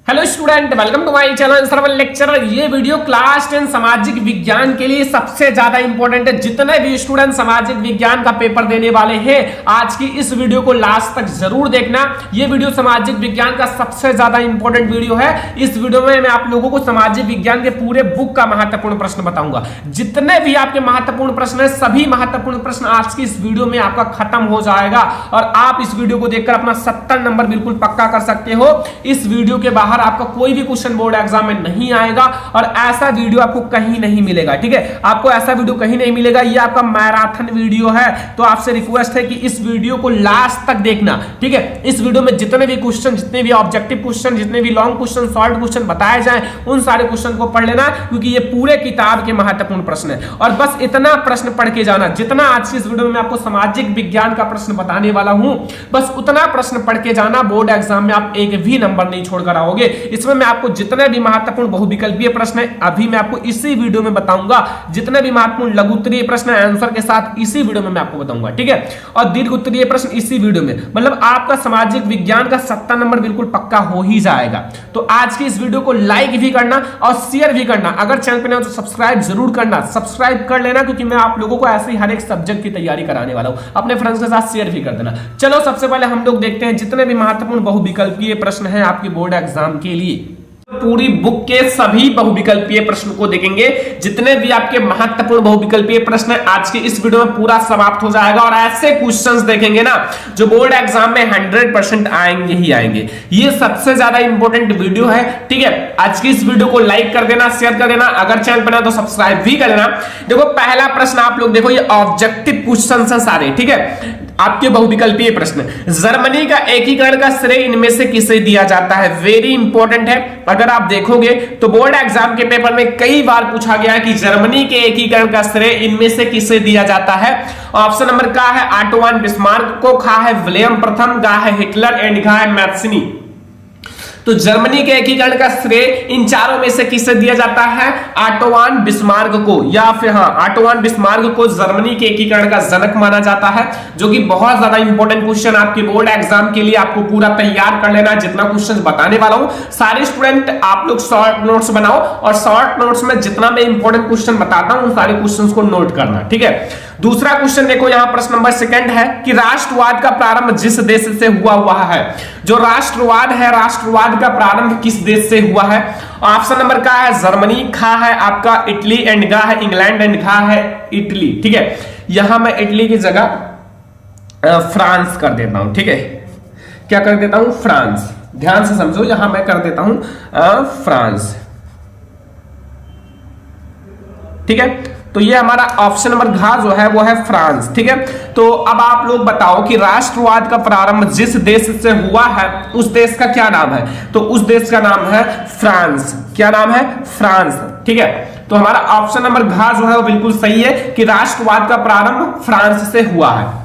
Hello student, welcome to my channel सर्वल lecturer. ये video class 10 सामाजिक विज्ञान के लिए सबसे ज्यादा इंपॉर्टेंट है। जितने भी स्टूडेंट सामाजिक विज्ञान का पेपर देने वाले हैं, आज की इस वीडियो को लास्ट तक जरूर देखना। ये वीडियो सामाजिक विज्ञान का सबसे ज्यादा इंपॉर्टेंट वीडियो है। इस वीडियो में मैं आप लोगों को सामाजिक विज्ञान के पूरे बुक का महत्वपूर्ण प्रश्न बताऊंगा। जितने भी आपके महत्वपूर्ण प्रश्न है, सभी महत्वपूर्ण प्रश्न आज की इस वीडियो में आपका खत्म हो जाएगा और आप इस वीडियो को देखकर अपना 70 नंबर बिल्कुल पक्का कर सकते हो। इस वीडियो के बाहर आपका कोई भी क्वेश्चन बोर्ड एग्जाम में नहीं आएगा और ऐसा वीडियो आपको कहीं नहीं मिलेगा। ठीक है, आपको ऐसा वीडियो कहीं नहीं मिलेगा। ये आपका मैराथन वीडियो है, तो आपसे रिक्वेस्ट है कि इस वीडियो को लास्ट तक देखना। ठीक है, इस वीडियो में जितने भी क्वेश्चन, जितने भी ऑब्जेक्टिव क्वेश्चन, जितने भी लॉन्ग क्वेश्चन, शॉर्ट क्वेश्चन बताए जाए, उन सारे क्वेश्चन को पढ़ लेना, क्योंकि ये पूरे किताब के महत्वपूर्ण प्रश्न है। और बस इतना प्रश्न पढ़ के जाना, जितना आज की इस वीडियो में आपको सामाजिक विज्ञान का प्रश्न बताने वाला हूं, बस उतना प्रश्न पढ़ के जाना। बोर्ड एग्जाम में आप एक भी नंबर नहीं छोड़कर आओगे। इसमें मैं आपको जितने भी महत्वपूर्ण बहुविकल्पीय प्रश्न है, अभी मैं आपको इसी वीडियो में बताऊंगा। जितने भी महत्वपूर्ण लघु उत्तरीय प्रश्न है, आंसर के साथ इसी वीडियो में मैं आपको बताऊंगा। ठीक है, और दीर्घ उत्तरीय प्रश्न इसी वीडियो में। मतलब आपका सामाजिक विज्ञान का 70 नंबर बिल्कुल पक्का हो ही जाएगा। तो आज की इस वीडियो को लाइक भी करना और शेयर भी करना। अगर चैनल पे नए हो तो सब्सक्राइब जरूर करना, सब्सक्राइब कर लेना, क्योंकि मैं आप लोगों को ऐसे ही हर एक सब्जेक्ट की तैयारी कराने वाला हूं। अपने फ्रेंड्स के साथ शेयर भी कर देना। चलो, सबसे पहले हम लोग देखते हैं जितने भी महत्वपूर्ण बहुविकल्पीय प्रश्न है आपके बोर्ड एग्जाम के लिए। पूरी बुक के सभी बहुविकल्पीय प्रश्न को देखेंगे। जितने भी आपके महत्वपूर्ण बहुविकल्पीय प्रश्न है, आज के इस वीडियो में पूरा समाप्त हो जाएगा। और ऐसे क्वेश्चंस देखेंगे ना, जो बोर्ड एग्जाम में 100% आएंगे ही आएंगे। ये सबसे ज्यादा इंपॉर्टेंट वीडियो है। ठीक है, आज की इस वीडियो को लाइक कर देना, शेयर कर देना। अगर चैनल पर ना तो सब्सक्राइब भी कर लेना। देखो, पहला प्रश्न आप लोग देखो, ये ऑब्जेक्टिव क्वेश्चन है सारे। ठीक है, आपके बहुविकल्पीय प्रश्न। जर्मनी का एकीकरण का श्रेय इनमें से किसे दिया जाता है? वेरी इंपॉर्टेंट है। अगर आप देखोगे तो बोर्ड एग्जाम के पेपर में कई बार पूछा गया है कि जर्मनी के एकीकरण का श्रेय इनमें से किसे दिया जाता है। ऑप्शन नंबर का है ऑटोवान बिस्मार्क को, खा है विलियम प्रथम, गा है हिटलर एंड घा है मैत्सनी। तो जर्मनी के एकीकरण का श्रेय इन चारों में से किसे दिया जाता है? ऑटोवान बिस्मार्क को, या फिर ऑटोवान बिस्मार्क को जर्मनी के एकीकरण का जनक माना जाता है। जो कि बहुत ज्यादा इंपॉर्टेंट क्वेश्चन आपके बोर्ड एग्जाम के लिए, आपको पूरा तैयार कर लेना। जितना क्वेश्चन बताने वाला हूं, सारे स्टूडेंट आप लोग शॉर्ट नोट्स बनाओ और शॉर्ट नोट्स में जितना मैं इंपॉर्टेंट क्वेश्चन बताता हूं, उन सारे क्वेश्चन को नोट करना। ठीक है, दूसरा क्वेश्चन देखो, यहां प्रश्न नंबर 2 है कि राष्ट्रवाद का प्रारंभ जिस देश से हुआ है। जो राष्ट्रवाद है, राष्ट्रवाद का प्रारंभ किस देश से हुआ है? ऑप्शन नंबर का है जर्मनी, खा है आपका इटली एंड गा है इंग्लैंड एंड घा है इटली। ठीक है, यहां मैं इटली की जगह फ्रांस कर देता हूं। ठीक है, क्या कर देता हूं? फ्रांस। ध्यान से समझो, यहां मैं कर देता हूं फ्रांस। ठीक है, तो ये हमारा ऑप्शन नंबर घ जो है वो है फ्रांस। ठीक है, तो अब आप लोग बताओ कि राष्ट्रवाद का प्रारंभ जिस देश से हुआ है, उस देश का क्या नाम है? तो उस देश का नाम है फ्रांस। क्या नाम है? फ्रांस। ठीक है, तो हमारा ऑप्शन नंबर घ जो है वो बिल्कुल सही है कि राष्ट्रवाद का प्रारंभ फ्रांस से हुआ है।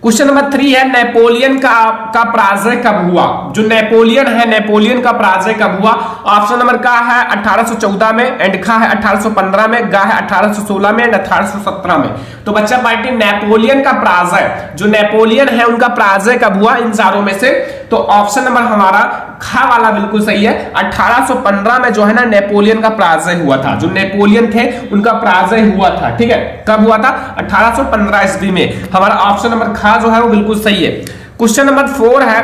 क्वेश्चन नंबर 3 है नेपोलियन का पराजय कब हुआ? जो नेपोलियन है, नेपोलियन का पराजय कब हुआ? ऑप्शन नंबर का है 1814 में एंड खा है 1815 में, गा है 1816 में एंड 1817 में। तो बच्चा पार्टी, नेपोलियन का पराजय, जो नेपोलियन है उनका पराजय कब हुआ इन चारों में से? तो ऑप्शन नंबर हमारा खा वाला बिल्कुल सही है। 1815 में जो है ना नेपोलियन का पराजय हुआ था। जो नेपोलियन थे उनका पराजय हुआ था। ठीक है, कब हुआ था? 1815 ईस्वी में। हमारा ऑप्शन नंबर खा जो है वो बिल्कुल सही है। क्वेश्चन नंबर 4 है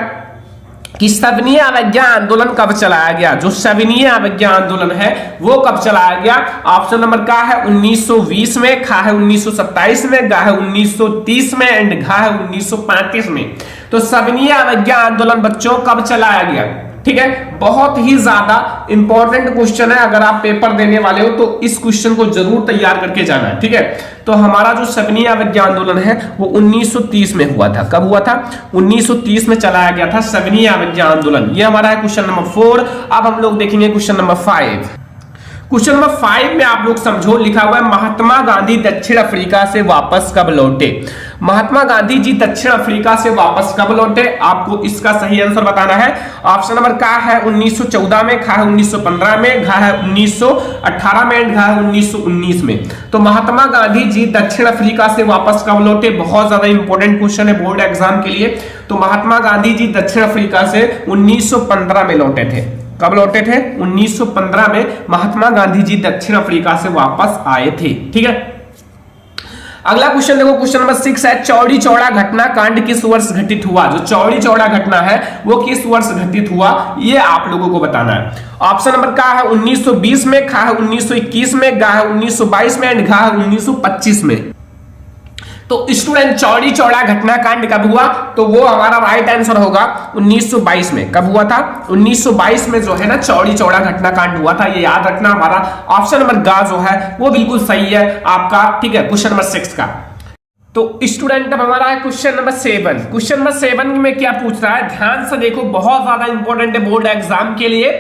कि सविनय अवज्ञा आंदोलन कब चलाया गया? जो सविनय अवज्ञा आंदोलन है वो कब चलाया गया? ऑप्शन नंबर का है 1920 में, खा है 1927 में, गा है 1930 में एंड घा है 1935 में। तो सविनय अवज्ञा आंदोलन बच्चों कब चलाया गया? ठीक है, बहुत ही ज्यादा इंपॉर्टेंट क्वेश्चन है। अगर आप पेपर देने वाले हो तो इस क्वेश्चन को जरूर तैयार करके जाना है। ठीक है, तो हमारा जो सविनय अवज्ञा आंदोलन है वो 1930 में हुआ था। कब हुआ था? 1930 में चलाया गया था सविनय अवज्ञा आंदोलन। ये हमारा है क्वेश्चन नंबर 4। अब हम लोग देखेंगे क्वेश्चन नंबर 5। क्वेश्चन नंबर 5 में आप लोग समझो, लिखा हुआ है महात्मा गांधी दक्षिण अफ्रीका से वापस कब लौटे? महात्मा गांधी जी दक्षिण अफ्रीका से वापस कब लौटे? आपको इसका सही आंसर बताना है। ऑप्शन नंबर का है 1914 में, खा है 1915 में, घा है 1918 में एंड घा है 1919 में। तो महात्मा गांधी जी दक्षिण अफ्रीका से वापस कब लौटे? बहुत ज्यादा इंपॉर्टेंट क्वेश्चन है बोर्ड एग्जाम के लिए। तो महात्मा गांधी जी दक्षिण अफ्रीका से 1915 में लौटे थे। कब लौटे थे? 1915 में महात्मा गांधी जी दक्षिण अफ्रीका से वापस आए थे। ठीक है, अगला क्वेश्चन देखो, क्वेश्चन नंबर 6 है चौड़ी चौड़ा घटना कांड किस वर्ष घटित हुआ? जो चौड़ी चौड़ा घटना है वो किस वर्ष घटित हुआ, ये आप लोगों को बताना है। ऑप्शन नंबर का है 1920 में, खा है 1921 में, गा है 1922 में एंड घा है 1925 में। तो स्टूडेंट चौड़ी चौड़ा घटना कांड कब हुआ? तो वो हमारा राइट आंसर होगा 1922 में। कब हुआ था? 1922 में जो है ना चौड़ी चौड़ा घटना कांड हुआ था, ये याद रखना। हमारा ऑप्शन नंबर गा जो है वो बिल्कुल सही है आपका। ठीक है, क्वेश्चन नंबर 6 का। तो स्टूडेंट अब हमारा है क्वेश्चन नंबर 7। क्वेश्चन नंबर 7 में क्या पूछ रहा है, ध्यान से देखो, बहुत ज्यादा इंपॉर्टेंट है बोर्ड एग्जाम के लिए।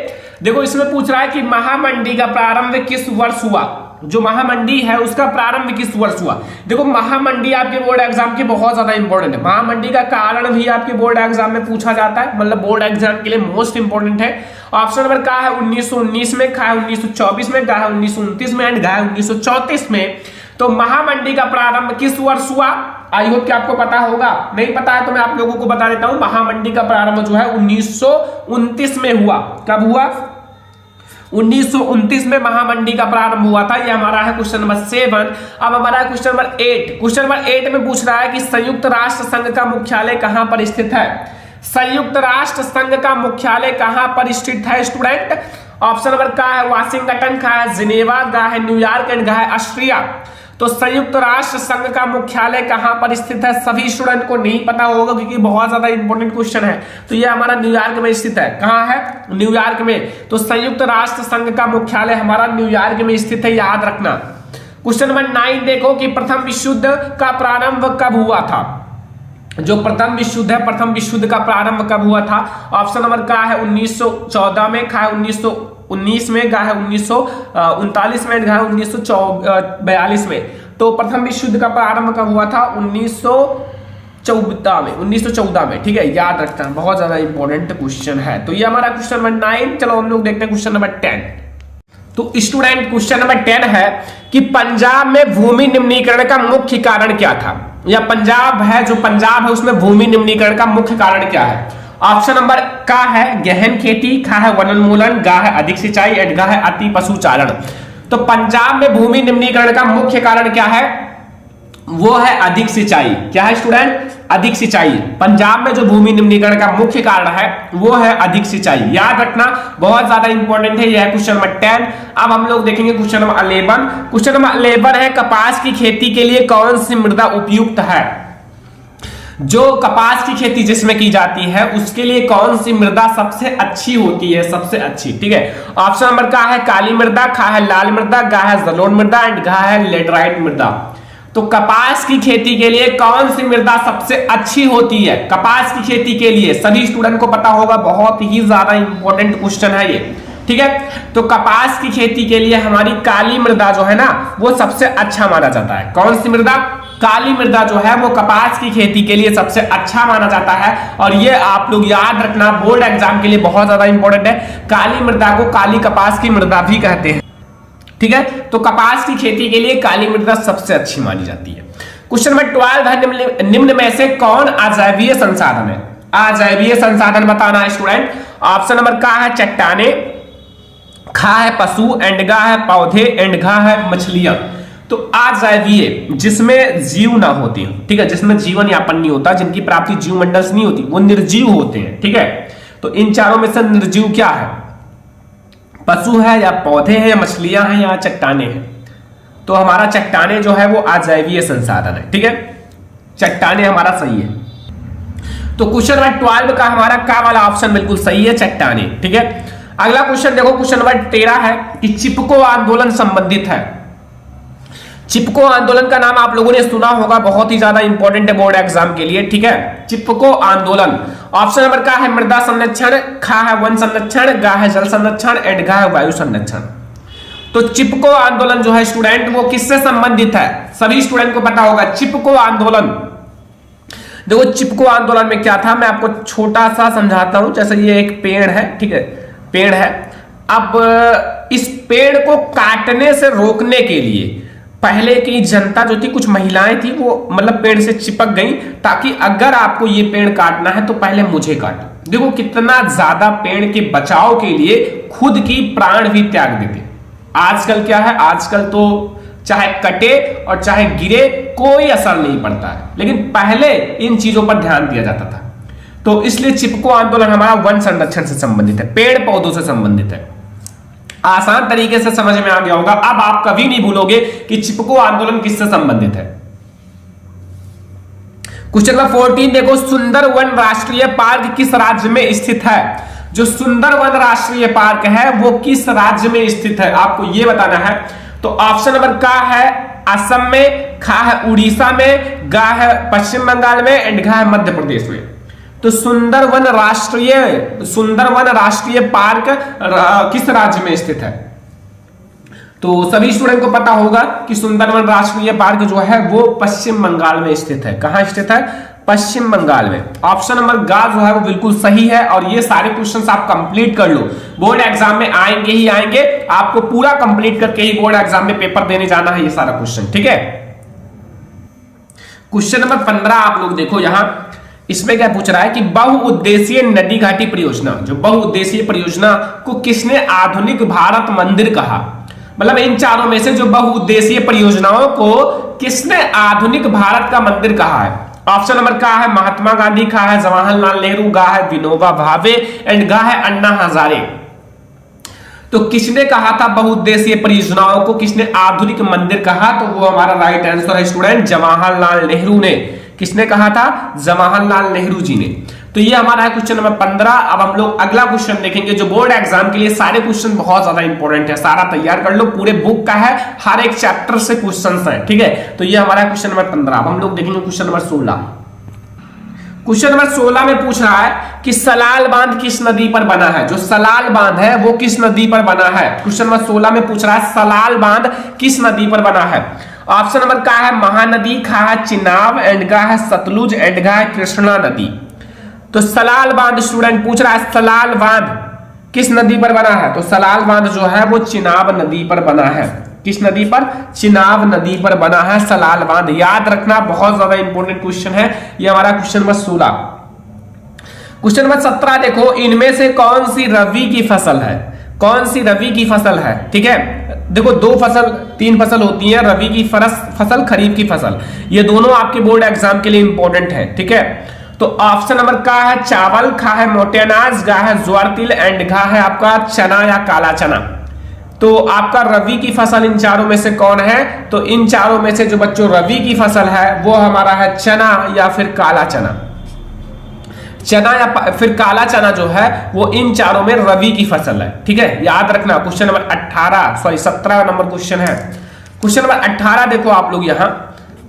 देखो इसमें पूछ रहा है कि महामंडी का प्रारंभ किस वर्ष हुआ? जो महामंडी है उसका प्रारंभ किस वर्ष हुआ? देखो महामंडी आपके बोर्ड एग्जाम के बहुत ज्यादा इंपॉर्टेंट है। महामंडी का कारण भी आपके बोर्ड एग्जाम में पूछा जाता है, मतलब बोर्ड एग्जाम के लिए मोस्ट इंपॉर्टेंट है। ऑप्शन नंबर का है 1919 में, खा है 1924 में, गा है 1929 में एंड गा है 1934 में। तो महामंडी का प्रारंभ किस वर्ष हुआ? आई होप कि आपको पता होगा। नहीं पता है तो मैं आप लोगों को बता देता हूं। महामंडी का प्रारंभ जो है 1929 में हुआ। कब हुआ? 1929 में महामंडी का प्रारंभ हुआ था। ये हमारा है क्वेश्चन नंबर 7। अब हमारा है क्वेश्चन नंबर 8। क्वेश्चन नंबर 8 में पूछ रहा है कि संयुक्त राष्ट्र संघ का मुख्यालय कहां पर स्थित है? संयुक्त राष्ट्र संघ का मुख्यालय कहां पर स्थित है स्टूडेंट? ऑप्शन नंबर का है वाशिंगटन, का है जिनेवा, गा है न्यूयॉर्क एंड गा है ऑस्ट्रिया। तो संयुक्त राष्ट्र संघ का मुख्यालय कहां पर स्थित है? सभी स्टूडेंट को नहीं पता होगा क्योंकि बहुत ज्यादा इंपॉर्टेंट क्वेश्चन है। तो ये हमारा न्यूयॉर्क में स्थित है। कहां है? न्यूयॉर्क में। तो संयुक्त राष्ट्र संघ का मुख्यालय हमारा न्यूयॉर्क में स्थित है, याद रखना। क्वेश्चन नंबर 9 देखो कि प्रथम विश्व युद्ध का प्रारंभ कब हुआ था? जो प्रथम विश्व युद्ध है, प्रथम विश्व युद्ध का प्रारंभ कब हुआ था? ऑप्शन नंबर का है 1914 में, खा है 1919 में, गा है 1939 में, गा है 1942 में। तो प्रथम विश्व युद्ध का प्रारंभ कब हुआ था? 1914 में। ठीक है, याद रखना, बहुत ज्यादा इंपॉर्टेंट क्वेश्चन है। तो ये हमारा क्वेश्चन नंबर 9। चलो हम लोग देखते हैं क्वेश्चन नंबर 10। तो स्टूडेंट क्वेश्चन नंबर 10 है कि पंजाब में भूमि निम्नीकरण का मुख्य कारण क्या था? या पंजाब है, जो पंजाब है उसमें भूमि निम्नीकरण का मुख्य कारण क्या है? ऑप्शन नंबर का है गहन खेती, खा है वनोन्मूलन, गा है अधिक सिंचाई एंड गा है अति पशुचारण। तो पंजाब में भूमि निम्नीकरण का मुख्य कारण क्या है? वो है अधिक सिंचाई। क्या है स्टूडेंट? अधिक सिंचाई। पंजाब में जो भूमि निम्नीकरण का मुख्य कारण है वो है अधिक सिंचाई, याद रखना, बहुत ज्यादा इंपॉर्टेंट है। यह है क्वेश्चन नंबर 10। अब हम लोग देखेंगे क्वेश्चन नंबर 11। क्वेश्चन नंबर 11 है कपास की खेती के लिए कौन सी मृदा उपयुक्त है? जो कपास की खेती जिसमें की जाती है उसके लिए कौन सी मृदा सबसे अच्छी होती है? सबसे अच्छी। ठीक है, ऑप्शन नंबर का है काली मृदा, खा है लाल मृदा, गा है जलोढ़ मृदा एंड घा है लेटराइट मृदा। तो कपास की खेती के लिए कौन सी मृदा सबसे अच्छी होती है? कपास की खेती के लिए सभी स्टूडेंट को पता होगा, बहुत ही ज्यादा इंपॉर्टेंट क्वेश्चन है ये। ठीक है, तो कपास की खेती के लिए हमारी काली मृदा जो है ना वो सबसे अच्छा माना जाता है। कौन सी मृदा? काली मृदा जो है वो कपास की खेती के लिए सबसे अच्छा माना जाता है। और ये आप लोग याद रखना, बोर्ड एग्जाम के लिए बहुत ज्यादा इंपॉर्टेंट है। काली मृदा को काली कपास की मृदा भी कहते हैं। ठीक है, तो कपास की खेती के लिए काली मृदा सबसे अच्छी मानी जाती है। क्वेश्चन नंबर 12 है निम्न में से कौन अजैवीय संसाधन है? अजैवीय संसाधन बताना है स्टूडेंट। ऑप्शन नंबर का है चट्टाने, खा है पशु एंड गा है पौधे एंड घा है मछलियां। तो अजैवीय जिसमें जीव ना होते हैं, ठीक है, जिसमें जीवन यापन नहीं होता, जिनकी प्राप्ति जीव मंडल से नहीं होती, वो निर्जीव होते हैं। ठीक है, तो इन चारों में से निर्जीव क्या है? पशु है या पौधे हैं या मछलियां हैं या चट्टाने हैं? तो हमारा चट्टाने जो है वो अजैवीय संसाधन है। ठीक है, चट्टाने हमारा सही है। तो क्वेश्चन नंबर 12 का हमारा का वाला ऑप्शन बिल्कुल सही है, चट्टाने। ठीक है, अगला क्वेश्चन देखो, क्वेश्चन नंबर 13 है कि चिपको आंदोलन संबंधित है। चिपको आंदोलन का नाम आप लोगों ने सुना होगा, बहुत ही ज्यादा इंपॉर्टेंट है बोर्ड एग्जाम के लिए। ठीक है, चिपको आंदोलन। ऑप्शन नंबर का है मृदा संरक्षण, खा है वन संरक्षण, गा है जल संरक्षण एंड गा है वायु संरक्षण। तो चिपको आंदोलन जो है स्टूडेंट वो किससे संबंधित है? सभी स्टूडेंट को पता होगा चिपको आंदोलन देखो चिपको आंदोलन में क्या था, मैं आपको छोटा सा समझाता हूं। जैसे ये एक पेड़ है, ठीक है, पेड़ है। अब इस पेड़ को काटने से रोकने के लिए पहले की जनता जो थी, कुछ महिलाएं थी, वो मतलब पेड़ से चिपक गई, ताकि अगर आपको ये पेड़ काटना है तो पहले मुझे काटो। देखो कितना ज्यादा पेड़ के बचाव के लिए खुद की प्राण भी त्याग देते। आजकल क्या है, आजकल तो चाहे कटे और चाहे गिरे कोई असर नहीं पड़ता है, लेकिन पहले इन चीजों पर ध्यान दिया जाता था। तो इसलिए चिपको आंदोलन हमारा वन संरक्षण से संबंधित है, पेड़ पौधों से संबंधित है। आसान तरीके से समझ में आ गया होगा। अब आप कभी नहीं भूलोगे कि चिपको आंदोलन किससे संबंधित है। क्वेश्चन नंबर 14 देखो, सुंदरवन राष्ट्रीय पार्क किस राज्य में स्थित है? जो सुंदरवन राष्ट्रीय पार्क है वो किस राज्य में स्थित है, आपको यह बताना है। तो ऑप्शन नंबर का है असम में, खा है उड़ीसा में, गा है पश्चिम बंगाल में एंड घा है मध्य प्रदेश में। तो सुंदरवन राष्ट्रीय पार्क किस राज्य में स्थित है? तो सभी स्टूडेंट को पता होगा कि सुंदरवन राष्ट्रीय पार्क जो है वो पश्चिम बंगाल में स्थित है। कहां स्थित है? पश्चिम बंगाल में। ऑप्शन नंबर गा जो है वो बिल्कुल सही है। और ये सारे क्वेश्चंस आप कंप्लीट कर लो, बोर्ड एग्जाम में आएंगे ही आएंगे, आपको पूरा कंप्लीट करके ही बोर्ड एग्जाम में पेपर देने जाना है ये सारा क्वेश्चन, ठीक है। क्वेश्चन नंबर 15 आप लोग देखो यहां, इसमें क्या पूछ रहा है कि बहुउद्देशीय नदी घाटी परियोजना, जो बहुउद्देशीय परियोजना को किसने आधुनिक भारत मंदिर कहा? मतलब इन चारों में से जो बहुउद्देशीय परियोजनाओं को किसने आधुनिक भारत का मंदिर कहा है? ऑप्शन नंबर का है महात्मा गांधी, खा है जवाहरलाल नेहरू, गा है विनोबा भावे एंड गा है अन्ना हजारे। तो किसने कहा था बहुउद्देशीय परियोजनाओं को किसने आधुनिक मंदिर कहा? तो वो हमारा राइट आंसर है स्टूडेंट, जवाहरलाल नेहरू ने। किसने कहा था? जवाहरलाल नेहरू जी ने। तो ये हमारा है क्वेश्चन नंबर 15। अब हम लोग अगला क्वेश्चन देखेंगे, जो बोर्ड एग्जाम के लिए सारे क्वेश्चन बहुत ज्यादा इंपॉर्टेंट है, सारा तैयार कर लो, पूरे बुक का है, हर एक चैप्टर से क्वेश्चंस हैं, ठीक है। तो ये हमारा क्वेश्चन नंबर 15। अब हम लोग देखेंगे क्वेश्चन नंबर 16। क्वेश्चन नंबर 16 में पूछ रहा है कि सलाल बांध किस नदी पर बना है? जो सलाल बांध है वो किस नदी पर बना है? क्वेश्चन नंबर 16 में पूछ रहा है सलाल बांध किस नदी पर बना है? ऑप्शन नंबर का है महानदी, खा है चिनाब एंड गा है सतलुज एंड गा है कृष्णा नदी। तो सलाल बांध स्टूडेंट पूछ रहा है सलाल बांध किस नदी पर बना है? तो सलाल बांध जो है वो चिनाब नदी पर बना है। किस नदी पर? चिनाब नदी पर बना है सलाल बांध। याद रखना, बहुत ज्यादा इंपॉर्टेंट क्वेश्चन है ये हमारा क्वेश्चन नंबर 16। क्वेश्चन नंबर 17 देखो, इनमें से कौन सी रबी की फसल है? कौन सी रबी की फसल है? ठीक है, देखो 3 फसल होती है, रबी की फसल, खरीफ की फसल। ये दोनों आपके बोर्ड एग्जाम के लिए इंपॉर्टेंट है, ठीक है। तो ऑप्शन नंबर का है चावल, खा है मोटे अनाज, गा है ज्वार तिल एंड घा है आपका चना या काला चना। तो आपका रबी की फसल इन चारों में से कौन है? तो इन चारों में से जो बच्चों रबी की फसल है वो हमारा है चना या फिर काला चना। चना या फिर काला चना जो है वो इन चारों में रबी की फसल है, ठीक है। याद रखना, क्वेश्चन नंबर 17 नंबर क्वेश्चन है। क्वेश्चन नंबर 18 देखो आप लोग यहां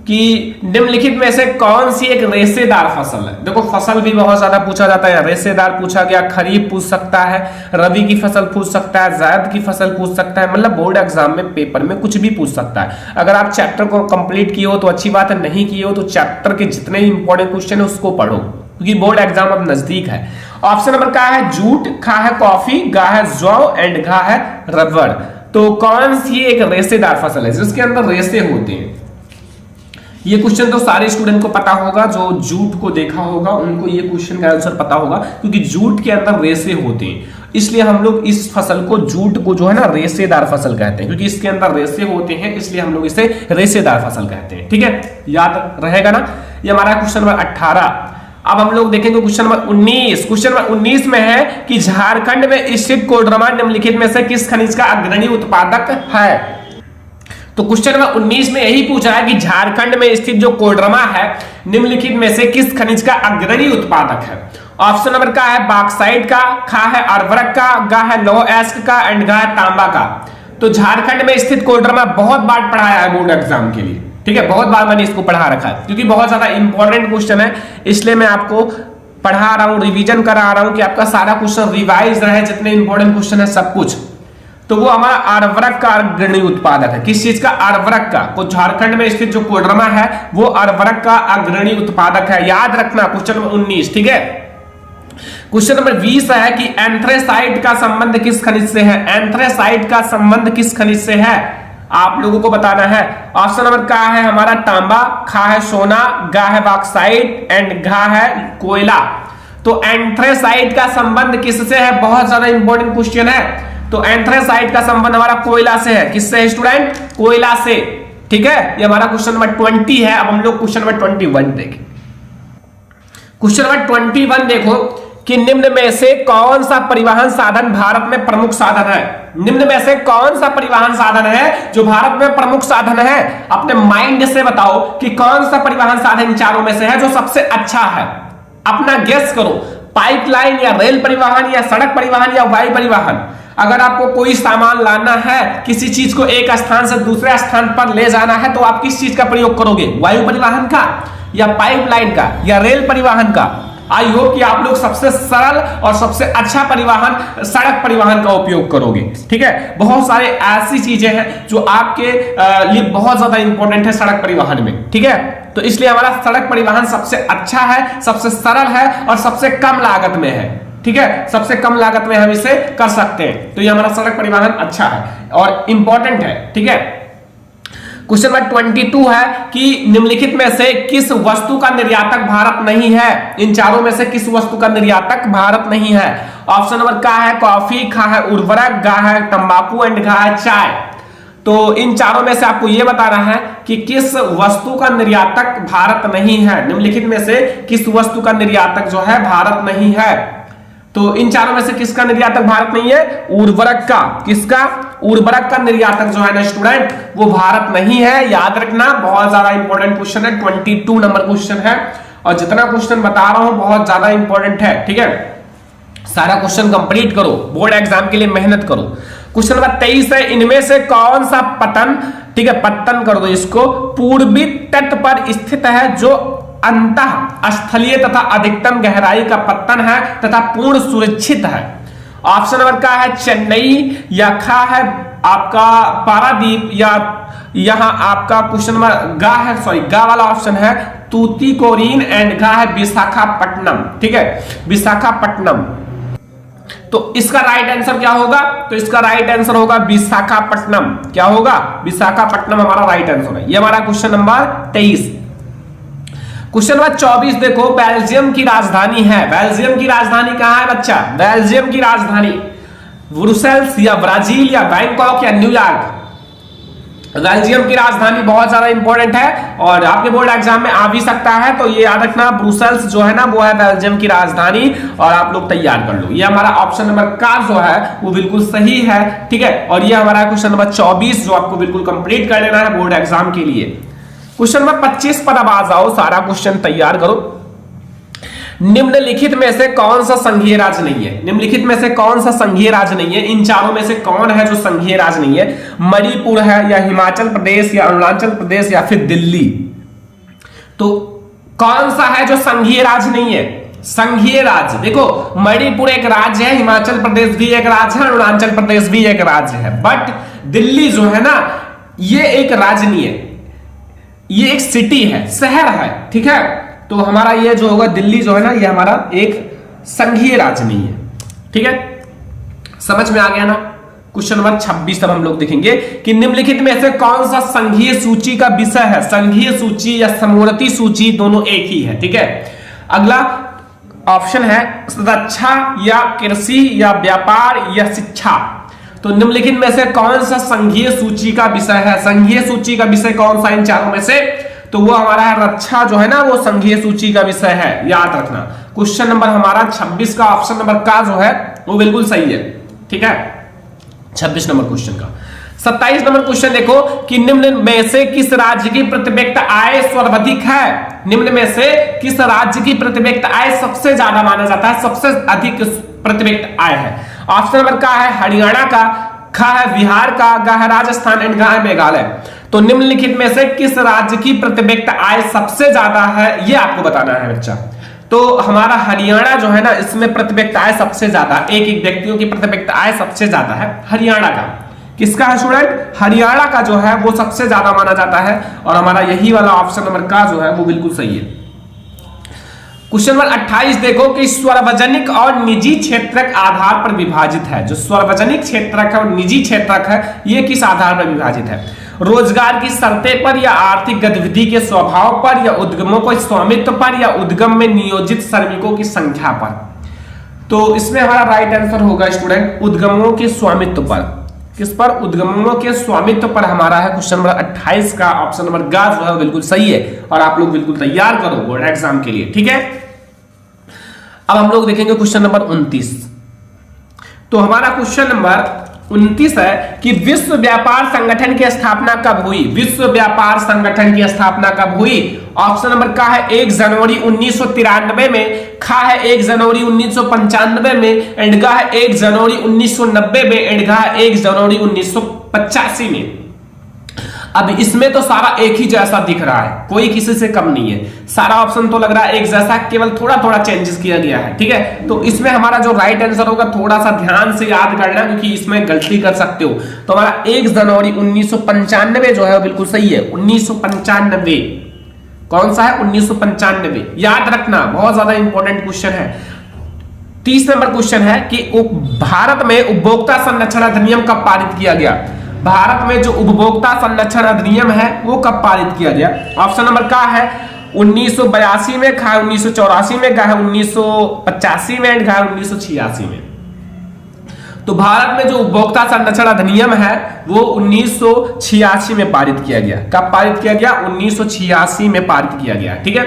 कि निम्नलिखित में से कौन सी एक रेशेदार फसल है? देखो फसल भी बहुत ज्यादा पूछा जाता है, रेशेदार पूछा गया, खरीफ पूछ सकता है, रबी की फसल पूछ सकता है, जायद की फसल पूछ सकता है, मतलब बोर्ड एग्जाम में पेपर में कुछ भी पूछ सकता है। अगर आप चैप्टर को कंप्लीट किए हो तो अच्छी बात है, नहीं किए हो तो चैप्टर के जितने इंपॉर्टेंट क्वेश्चन है उसको पढ़ो, क्योंकि बोर्ड एग्जाम अब नजदीक है। ऑप्शन नंबर का है जूट, खा है कॉफी, गा है जौ एंड घा है रबड़। तो कौन सी एक रेशेदार फसल है जिसके अंदर रेशे होते हैं? ये क्वेश्चन तो सारे स्टूडेंट को पता होगा, जो जूट को देखा होगा उनको ये क्वेश्चन का आंसर पता होगा, क्योंकि जूट के अंदर रेशे होते हैं, इसलिए हम लोग इस फसल को, जूट को जो है ना रेशेदार फसल कहते हैं, क्योंकि इसके अंदर रेशे होते हैं, इसलिए हम लोग इसे रेशेदार फसल कहते हैं, ठीक है। याद रहेगा ना। ये हमारा क्वेश्चन नंबर 18। अब हम लोग देखेंगे क्वेश्चन नंबर 19। क्वेश्चन नंबर 19 में है कि झारखंड में स्थित कोडरमा निम्नलिखित में से किस खनिज का अग्रणी उत्पादक है? तो क्वेश्चन नंबर 19 में यही पूछा है कि झारखंड में स्थित जो कोडरमा है निम्नलिखित में से किस खनिज का अग्रणी उत्पादक है? ऑप्शन नंबर का है बॉक्साइट का, खा है अर्वरक का, गा है लौह अयस्क का एंड गा है तांबा का। तो झारखंड में स्थित कोडरमा बहुत बार पढ़ाया है बोर्ड एग्जाम के लिए, ठीक है, बहुत बार मैंने इसको पढ़ा रखा है, क्योंकि बहुत ज्यादा इंपॉर्टेंट क्वेश्चन है, इसलिए मैं आपको पढ़ा रहा हूं, रिवीजन करा रहा हूं कि आपका सारा क्वेश्चन रिवाइज रहे, जितने इंपॉर्टेंट क्वेश्चन है सब कुछ। तो वो हमारा अर्वरक का अग्रणी उत्पादक है। किस चीज का? अर्वरक का। तो झारखंड में स्थित जो कोडरमा है वो अर्वरक का अग्रणी उत्पादक है। याद रखना क्वेश्चन नंबर 19, ठीक है। क्वेश्चन नंबर 20 है कि एंथ्रेसाइट का संबंध किस खनिज से है? एंथ्रेसाइट का संबंध किस खनिज से है आप लोगों को बताना है। ऑप्शन नंबर का है हमारा तांबा, खा है सोना, गा है बॉक्साइट एंड घा है कोयला। तो एंथ्रेसाइट का संबंध किससे है? बहुत ज्यादा इंपॉर्टेंट क्वेश्चन है। तो एंथ्रेसाइट का संबंध हमारा कोयला से है। किससे है स्टूडेंट? कोयला से, ठीक है। ये हमारा क्वेश्चन नंबर 20 है। अब हम लोग क्वेश्चन नंबर 21 देखें। क्वेश्चन नंबर 21 देखो कि निम्न में से कौन सा परिवहन साधन भारत में प्रमुख साधन है? निम्न में से कौन सा परिवहन साधन है जो भारत में प्रमुख साधन है? अपने माइंड से बताओ कि कौन सा परिवहन साधन इन चारों में से है जो सबसे अच्छा है। अपना गेस करो। पाइपलाइन या रेल परिवहन या सड़क परिवहन या वायु परिवहन। अगर आपको कोई सामान लाना है, किसी चीज को एक स्थान से दूसरे स्थान पर ले जाना है, तो आप किस चीज का प्रयोग करोगे? वायु परिवहन का या पाइपलाइन का या रेल परिवहन का? आई होप कि आप लोग सबसे सरल और सबसे अच्छा परिवहन सड़क परिवहन का उपयोग करोगे, ठीक है। बहुत सारे ऐसी चीजें हैं जो आपके लिए बहुत ज्यादा इंपॉर्टेंट है सड़क परिवहन में, ठीक है। तो इसलिए हमारा सड़क परिवहन सबसे अच्छा है, सबसे सरल है और सबसे कम लागत में है, ठीक है। सबसे कम लागत में हम इसे कर सकते हैं। तो ये हमारा सड़क परिवहन अच्छा है और इंपॉर्टेंट है, ठीक है। क्वेश्चन नंबर 22 है कि निम्नलिखित में से किस वस्तु का निर्यातक भारत नहीं है? इन चारों में से किस वस्तु का निर्यातक भारत नहीं है? ऑप्शन नंबर का है कॉफी, खा है उर्वरक, गा है तंबाकू एंड घा है चाय। तो इन चारों में से आपको यह बताना है कि किस वस्तु का निर्यातक भारत नहीं है। निम्नलिखित में से किस वस्तु का निर्यातक जो है भारत नहीं है? तो इन चारों में से किसका निर्यातक भारत नहीं है? उर्वरक का। किसका? उर्वरक का निर्यातक जो है ना स्टूडेंट वो भारत नहीं है। याद रखना, बहुत ज्यादा इंपॉर्टेंट क्वेश्चन है। 22 नंबर क्वेश्चन है और जितना क्वेश्चन बता रहा हूं बहुत ज्यादा इंपॉर्टेंट है, ठीक है। सारा क्वेश्चन कंप्लीट करो, बोर्ड एग्जाम के लिए मेहनत करो। क्वेश्चन नंबर 23 है इनमें से कौन सा पतन, ठीक है, पत्तन कर दो इसको, पूर्वी तट पर स्थित है जो अंतः स्थलीय तथा अधिकतम गहराई का पत्तन है तथा पूर्ण सुरक्षित है। ऑप्शन नंबर का है चेन्नई या खा है आपका पारादीप या यहां आपका क्वेश्चन नंबर गा है, सॉरी गा वाला ऑप्शन है तूतीकोरिन एंड गा है विशाखापट्टनम, ठीक है, विशाखापट्टनम। तो इसका राइट आंसर क्या होगा? तो इसका राइट आंसर होगा विशाखापट्टनम। क्या होगा? विशाखापट्टनम हमारा राइट आंसर है। ये हमारा क्वेश्चन नंबर 23। क्वेश्चन नंबर 24 देखो, बेल्जियम की राजधानी है। बेल्जियम की राजधानी कहां है बच्चा? बेल्जियम की राजधानी ब्रुसेल्स या ब्राजील या बैंकॉक या न्यूयॉर्क। बेल्जियम की राजधानी बहुत ज्यादा इंपॉर्टेंट है और आपके बोर्ड एग्जाम में आ भी सकता है। तो ये याद रखना, ब्रुसेल्स जो है ना वो है बेल्जियम की राजधानी और आप लोग तैयार कर लो। ये हमारा ऑप्शन नंबर का जो है वो बिल्कुल सही है, ठीक है। और ये हमारा क्वेश्चन नंबर 24 जो आपको बिल्कुल कंप्लीट कर लेना है बोर्ड एग्जाम के लिए। क्वेश्चन नंबर 25 पर अब आ जाओ, सारा क्वेश्चन तैयार करो। निम्नलिखित में से कौन सा संघीय राज्य नहीं है? निम्नलिखित में से कौन सा संघीय राज्य नहीं है? इन चारों में से कौन है जो संघीय राज्य नहीं है? मणिपुर है या हिमाचल प्रदेश या अरुणाचल प्रदेश या फिर दिल्ली। तो कौन सा है जो संघीय राज्य नहीं है? संघीय राज्य देखो, मणिपुर एक राज्य है, हिमाचल प्रदेश भी एक राज्य है, अरुणाचल प्रदेश भी एक राज्य है, बट दिल्ली जो है ना ये एक राज्य नहीं है, ये एक सिटी है, शहर है, ठीक है। तो हमारा ये जो होगा दिल्ली जो है ना ये हमारा एक संघीय राज्य नहीं है, ठीक है। समझ में आ गया ना? क्वेश्चन नंबर 26 तब हम लोग देखेंगे कि निम्नलिखित में से कौन सा संघीय सूची का विषय है? संघीय सूची या समवर्ती सूची दोनों एक ही है, ठीक है। अगला ऑप्शन है रक्षा या कृषि या व्यापार या शिक्षा। तो निम्नलिखित में से कौन सा संघीय सूची का विषय है? संघीय सूची का विषय कौन सा इन चारों में से? तो वो हमारा है रक्षा जो है ना वो संघीय सूची का विषय है, याद रखना। क्वेश्चन नंबर हमारा 26 का ऑप्शन नंबर का जो है वो बिल्कुल सही है, ठीक है। 26 नंबर क्वेश्चन का 27 नंबर क्वेश्चन देखो कि निम्न में से किस राज्य की प्रति व्यक्ति आय सर्वाधिक है? निम्न में से किस राज्य की प्रति व्यक्ति आय सबसे ज्यादा माना जाता है, सबसे अधिक प्रति व्यक्ति आय है? ऑप्शन नंबर का है हरियाणा का, खा है बिहार का, गा है राजस्थान एंड गा है मेघालय। तो निम्नलिखित में से किस राज्य की प्रति व्यक्ति आय सबसे ज्यादा है ये आपको बताना है बच्चा। तो हमारा हरियाणा जो है ना, इसमें प्रतिव्यक्ति आय सबसे ज्यादा, एक व्यक्तियों की प्रतिव्यक्ति आय सबसे ज्यादा है हरियाणा का। किसका है स्टूडेंट? हरियाणा का जो है वो सबसे ज्यादा माना जाता है, और हमारा यही वाला ऑप्शन नंबर का जो है वो बिल्कुल सही है। क्वेश्चन नंबर 28 देखो कि सार्वजनिक और निजी क्षेत्रक आधार पर विभाजित है। जो सार्वजनिक क्षेत्रक है और निजी क्षेत्रक है, ये किस आधार पर विभाजित है? रोजगार की शर्तें पर, या आर्थिक गतिविधि के स्वभाव पर, या उद्यमों को स्वामित्व पर, या उद्यम में नियोजित श्रमिकों की संख्या पर। तो इसमें हमारा राइट आंसर होगा स्टूडेंट उद्यमों के स्वामित्व पर। किस पर? उद्यमों के स्वामित्व पर हमारा है क्वेश्चन नंबर 28 का ऑप्शन नंबर ग जो है बिल्कुल सही है, और आप लोग बिल्कुल तैयार करो बोर्ड एग्जाम के लिए, ठीक है। अब हम लोग देखेंगे क्वेश्चन नंबर 29। तो हमारा क्वेश्चन नंबर 29 है कि विश्व व्यापार संगठन की स्थापना कब हुई? विश्व व्यापार संगठन की स्थापना कब हुई? ऑप्शन नंबर का है 1 जनवरी 1993 में, खा है 1 जनवरी 1995 में, एंड गा है 1 जनवरी 1990 में, एंड गा है 1 जनवरी 1985 में। अब इसमें तो सारा एक ही जैसा दिख रहा है, कोई किसी से कम नहीं है, सारा ऑप्शन तो लग रहा है एक जैसा, केवल थोड़ा थोड़ा चेंजेस किया गया है, ठीक है। तो इसमें हमारा जो राइट आंसर होगा थोड़ा सा ध्यान से याद करना, क्योंकि इसमें गलती कर सकते हो। तो हमारा 1 जनवरी 1995 जो है बिल्कुल सही है। 1995 कौन सा है? 1995 याद रखना, बहुत ज्यादा इंपॉर्टेंट क्वेश्चन है। 30 नंबर क्वेश्चन है कि भारत में उपभोक्ता संरक्षण अधिनियम कब पारित किया गया? भारत में जो उपभोक्ता संरक्षण अधिनियम है वो कब पारित किया गया? ऑप्शन नंबर का है 1982 में, खा 1984 में, गा है 1985 में, एंड गा 1986 में। तो भारत में जो उपभोक्ता संरक्षण अधिनियम है वो 1986 में पारित किया गया। कब पारित किया गया? 1986 में पारित किया गया, ठीक है।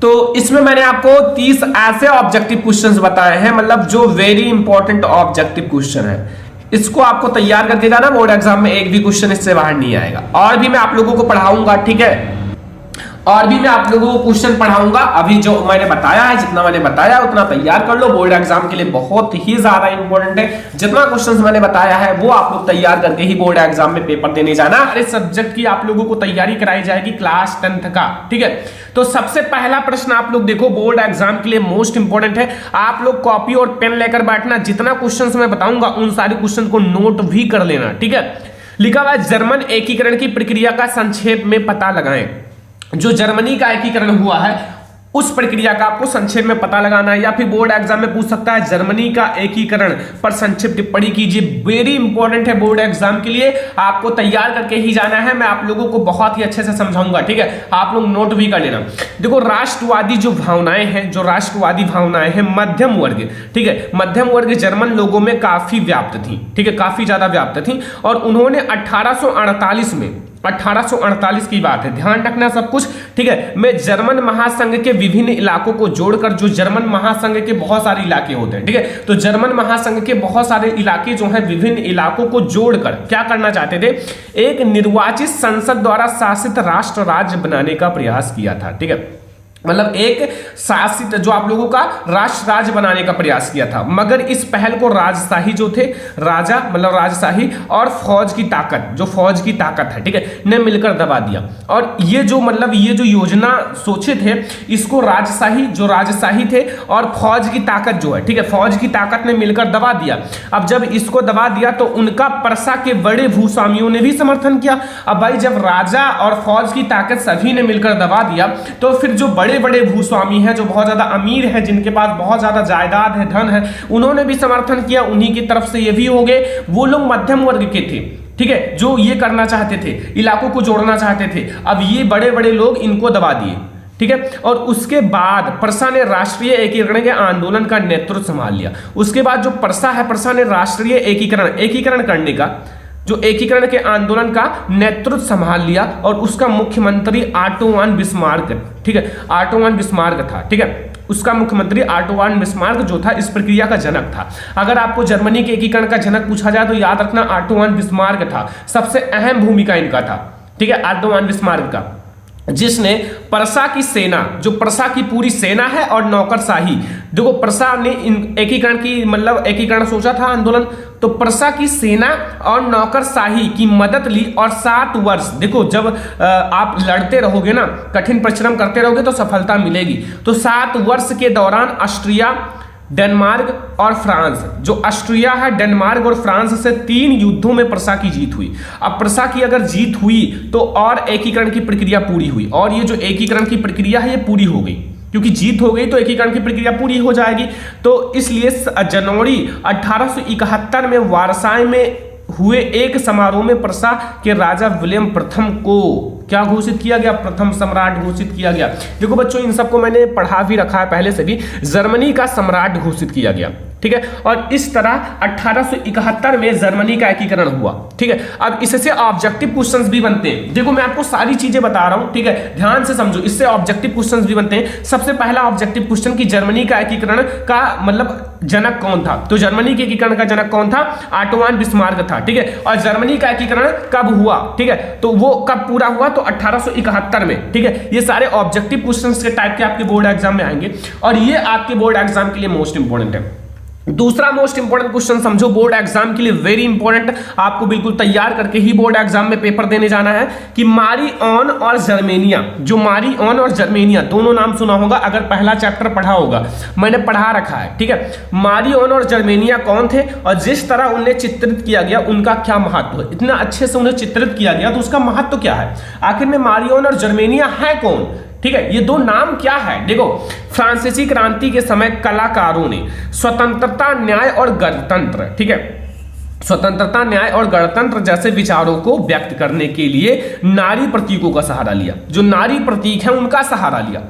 तो इसमें मैंने आपको 30 ऐसे ऑब्जेक्टिव क्वेश्चंस बताए हैं, मतलब जो वेरी इंपॉर्टेंट ऑब्जेक्टिव क्वेश्चन है। इसको आपको तैयार करके जाना, बोर्ड एग्जाम में एक भी क्वेश्चन इससे बाहर नहीं आएगा। और भी मैं आप लोगों को पढ़ाऊंगा, ठीक है, और भी मैं आप लोगों को क्वेश्चन पढ़ाऊंगा। अभी जो मैंने बताया है, जितना मैंने बताया उतना तैयार कर लो, बोर्ड एग्जाम के लिए बहुत ही ज्यादा इंपॉर्टेंट है। जितना क्वेश्चंस मैंने बताया है वो आप लोग तैयार करके ही बोर्ड एग्जाम में पेपर देने जाना। हर सब्जेक्ट की आप लोगों को तैयारी कराई जाएगी क्लास 10th का, ठीक है। तो सबसे पहला प्रश्न आप लोग देखो, बोर्ड एग्जाम के लिए मोस्ट इंपॉर्टेंट है। आप लोग कॉपी और पेन लेकर बैठना, जितना क्वेश्चन मैं बताऊंगा उन सारे क्वेश्चन को नोट भी कर लेना, ठीक है। लिखा हुआ है जर्मन एकीकरण की प्रक्रिया का संक्षेप में पता लगाएं। जो जर्मनी का एकीकरण हुआ है उस प्रक्रिया का आपको संक्षेप में पता लगाना है, या फिर बोर्ड एग्जाम में पूछ सकता है जर्मनी का एकीकरण पर संक्षिप्त टिप्पणी कीजिए। वेरी इंपॉर्टेंट है बोर्ड एग्जाम के लिए, आपको तैयार करके ही जाना है। मैं आप लोगों को बहुत ही अच्छे से समझाऊंगा, ठीक है, आप लोग नोट भी कर लेना। देखो राष्ट्रवादी जो भावनाएं हैं, जो राष्ट्रवादी भावनाएं हैं मध्यम वर्ग, ठीक है, मध्यम वर्ग जर्मन लोगों में काफी व्याप्त थी, ठीक है, काफी ज्यादा व्याप्त थी। और उन्होंने 1848 की बात है, ध्यान रखना सब कुछ, ठीक है, में जर्मन महासंघ के विभिन्न इलाकों को जोड़कर, जो जर्मन महासंघ के बहुत सारे इलाके होते हैं, ठीक है, तो जर्मन महासंघ के बहुत सारे इलाके जो हैं विभिन्न इलाकों को जोड़कर क्या करना चाहते थे? एक निर्वाचित संसद द्वारा शासित राष्ट्र राज्य बनाने का प्रयास किया था, ठीक है, मतलब एक शासित जो आप लोगों का राष्ट्र राज्य बनाने का प्रयास किया था। मगर इस पहल को राजशाही जो थे, राजा मतलब राजशाही और फौज की ताकत, जो फौज की ताकत है, ठीक है, ने मिलकर दबा दिया। और ये जो मतलब ये जो योजना सोचे थे, इसको राजशाही, जो राजशाही थे और फौज की ताकत जो है, ठीक है, फौज की ताकत ने मिलकर दबा दिया। अब जब इसको दबा दिया तो उनका परसा के बड़े भूस्वामियों ने भी समर्थन किया। अब भाई जब राजा और फौज की ताकत सभी ने मिलकर दबा दिया, तो फिर जो बड़े बड़े भूस्वामी हैं, जो बहुत ज्यादा अमीर हैं, जिनके पास बहुत ज्यादा जायदाद है, धन है, उन्होंने भी समर्थन किया। उन्हीं की तरफ से ये भी हो गए। वो लोग मध्यम वर्ग के थे, ठीक है, जो ये करना चाहते थे, इलाकों को जोड़ना चाहते थे। अब ये बड़े बड़े लोग इनको दबा दिए, ठीक है। और उसके बाद परसा ने राष्ट्रीय एकीकरण के आंदोलन का नेतृत्व संभाल लिया। उसके बाद जो परसा है, परसा ने राष्ट्रीय एकीकरण करने का, जो एकीकरण के आंदोलन का नेतृत्व संभाल लिया, और उसका मुख्यमंत्री ऑटो वन बिस्मार्क, ठीक है, ऑटो वन बिस्मार्क था, ठीक है, उसका मुख्यमंत्री ऑटो वन बिस्मार्क जो था इस प्रक्रिया का जनक था। अगर आपको जर्मनी के एकीकरण का जनक पूछा जाए तो याद रखना ऑटो वन बिस्मार्क था, सबसे अहम भूमिका इनका था, ठीक है, ऑटो वन बिस्मार्क का। जिसने परसा की सेना, जो परसा की पूरी सेना है और नौकरशाही, देखो परसा ने एकीकरण की मतलब एकीकरण सोचा था आंदोलन, तो परसा की सेना और नौकरशाही की मदद ली और 7 वर्ष, देखो जब आप लड़ते रहोगे ना, कठिन परिश्रम करते रहोगे तो सफलता मिलेगी। तो 7 वर्ष के दौरान ऑस्ट्रिया, डेनमार्क और फ्रांस, जो ऑस्ट्रिया है, डेनमार्क और फ्रांस से 3 युद्धों में प्रसा की जीत हुई। अब प्रसा की अगर जीत हुई तो और एकीकरण की प्रक्रिया पूरी हुई, और ये जो एकीकरण की प्रक्रिया है ये पूरी हो गई, क्योंकि जीत हो गई तो एकीकरण की प्रक्रिया पूरी हो जाएगी। तो इसलिए जनवरी 1871 में वारसाई में हुए एक समारोह में प्रसा के राजा विलियम प्रथम को क्या घोषित किया गया, प्रथम सम्राट घोषित किया गया। देखो बच्चों, इन सबको मैंने पढ़ा भी रखा है पहले से भी, जर्मनी का सम्राट घोषित किया गया, ठीक है। और इस तरह 1871 में जर्मनी का एकीकरण हुआ, ठीक है। अब इससे ऑब्जेक्टिव क्वेश्चंस भी बनते हैं। देखो मैं आपको सारी चीजें बता रहा हूं, ठीक है, ध्यान से समझो, इससे ऑब्जेक्टिव क्वेश्चंस भी बनते हैं। सबसे पहला ऑब्जेक्टिव क्वेश्चन कि जर्मनी का एकीकरण का मतलब जनक कौन था, तो जर्मनी के एकीकरण का जनक कौन था, ऑटोवान बिस्मार्क था, ठीक है। और जर्मनी का एकीकरण कब हुआ, ठीक है, तो वो कब पूरा हुआ, तो 1871 में, ठीक है। ये सारे ऑब्जेक्टिव क्वेश्चंस के टाइप के आपके बोर्ड एग्जाम में आएंगे, और ये आपके बोर्ड एग्जाम के लिए मोस्ट इंपोर्टेंट है। दूसरा मोस्ट इंपोर्टेंट क्वेश्चन समझो, बोर्ड एग्जाम के लिए वेरी इंपोर्टेंट, आपको बिल्कुल तैयार करके ही बोर्ड एग्जाम में पेपर देने जाना है, कि मारी-ऑन और जर्मेनिया, जो मारी-ऑन और जर्मेनिया दोनों नाम सुना होगा अगर पहला चैप्टर पढ़ा होगा, मैंने पढ़ा रखा है, ठीक है। मारी-ऑन और जर्मेनिया कौन थे और जिस तरह उन्हें चित्रित किया गया उनका क्या महत्व है, इतना अच्छे से उन्हें चित्रित किया गया तो उसका महत्व क्या है, आखिर में मारी-ऑन और जर्मेनिया है कौन, ठीक है, ये दो नाम क्या है। देखो, फ्रांसीसी क्रांति के समय कलाकारों ने स्वतंत्रता, न्याय और गणतंत्र, ठीक है, स्वतंत्रता, न्याय और गणतंत्र जैसे विचारों को व्यक्त करने के लिए नारी प्रतीकों का सहारा लिया, जो नारी प्रतीक है उनका सहारा लिया।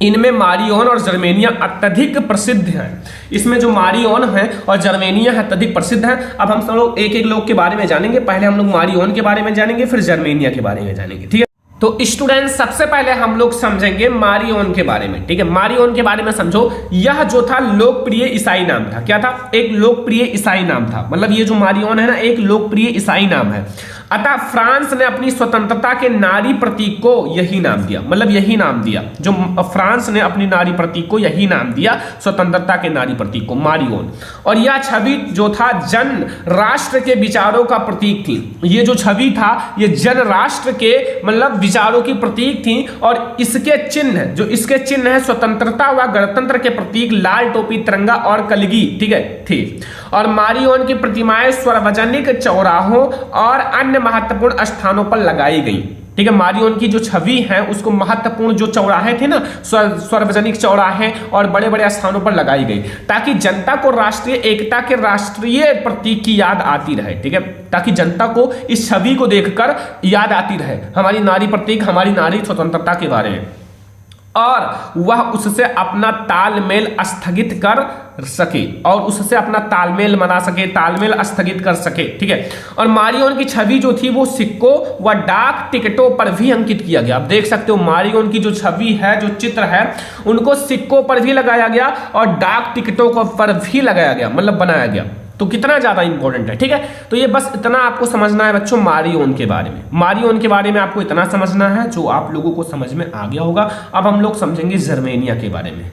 इनमें मारी-ऑन और जर्मेनिया अत्यधिक प्रसिद्ध हैं। इसमें जो मारी-ऑन है और जर्मेनिया है अत्यधिक प्रसिद्ध है। अब हम सब लोग एक एक लोग के बारे में जानेंगे, पहले हम लोग मारी-ऑन के बारे में जानेंगे, फिर जर्मेनिया के बारे में जानेंगे, ठीक है। तो स्टूडेंट, सबसे पहले हम लोग समझेंगे मारी-ऑन के बारे में, ठीक है। मारी-ऑन के बारे में समझो, यह जो था लोकप्रिय ईसाई नाम था, क्या था, एक लोकप्रिय ईसाई नाम था, मतलब ये जो मारी-ऑन है ना एक लोकप्रिय ईसाई नाम है। अतः फ्रांस ने अपनी स्वतंत्रता के नारी प्रतीक को यही नाम दिया, मतलब यही नाम दिया, जो फ्रांस ने अपनी नारी प्रतीक को यही नाम दिया, स्वतंत्रता के नारी प्रतीक को मारी-ऑन। और यह छवि जो था जन राष्ट्र के विचारों का प्रतीक थी, ये जो छवि था ये जन राष्ट्र के मतलब विचारों की प्रतीक थी। और इसके चिन्ह, जो इसके चिन्ह है स्वतंत्रता व गणतंत्र के प्रतीक लाल टोपी, तिरंगा और कलगी, ठीक है, थी। और मारी-ऑन की प्रतिमाएं सार्वजनिक चौराहों और अन्य महत्वपूर्ण स्थानों पर लगाई गई, ठीक है। मारी-ऑन की जो छवि है उसको महत्वपूर्ण जो चौराहे थे ना, सार्वजनिक चौराहे और बड़े बड़े स्थानों पर लगाई गई, ताकि जनता को राष्ट्रीय एकता के राष्ट्रीय प्रतीक की याद आती रहे, ठीक है, ताकि जनता को इस छवि को देखकर याद आती रहे हमारी नारी प्रतीक, हमारी नारी स्वतंत्रता के बारे में, और वह उससे अपना तालमेल स्थगित कर सके, और उससे अपना तालमेल बना सके, तालमेल स्थगित कर सके, ठीक है। और मारी-ऑन की छवि जो थी वो सिक्कों व डाक टिकटों पर भी अंकित किया गया। आप देख सकते हो मारी-ऑन की जो छवि है, जो चित्र है, उनको सिक्कों पर भी लगाया गया और डाक टिकटों पर भी लगाया गया, मतलब बनाया गया। तो कितना ज्यादा इंपॉर्टेंट है, ठीक है। तो ये बस इतना आपको समझना है बच्चों मारी-ऑन के बारे में। मारी-ऑन के बारे में आपको इतना समझना है जो आप लोगों को समझ में आ गया होगा। अब हम लोग समझेंगे जर्मेनिया के बारे में।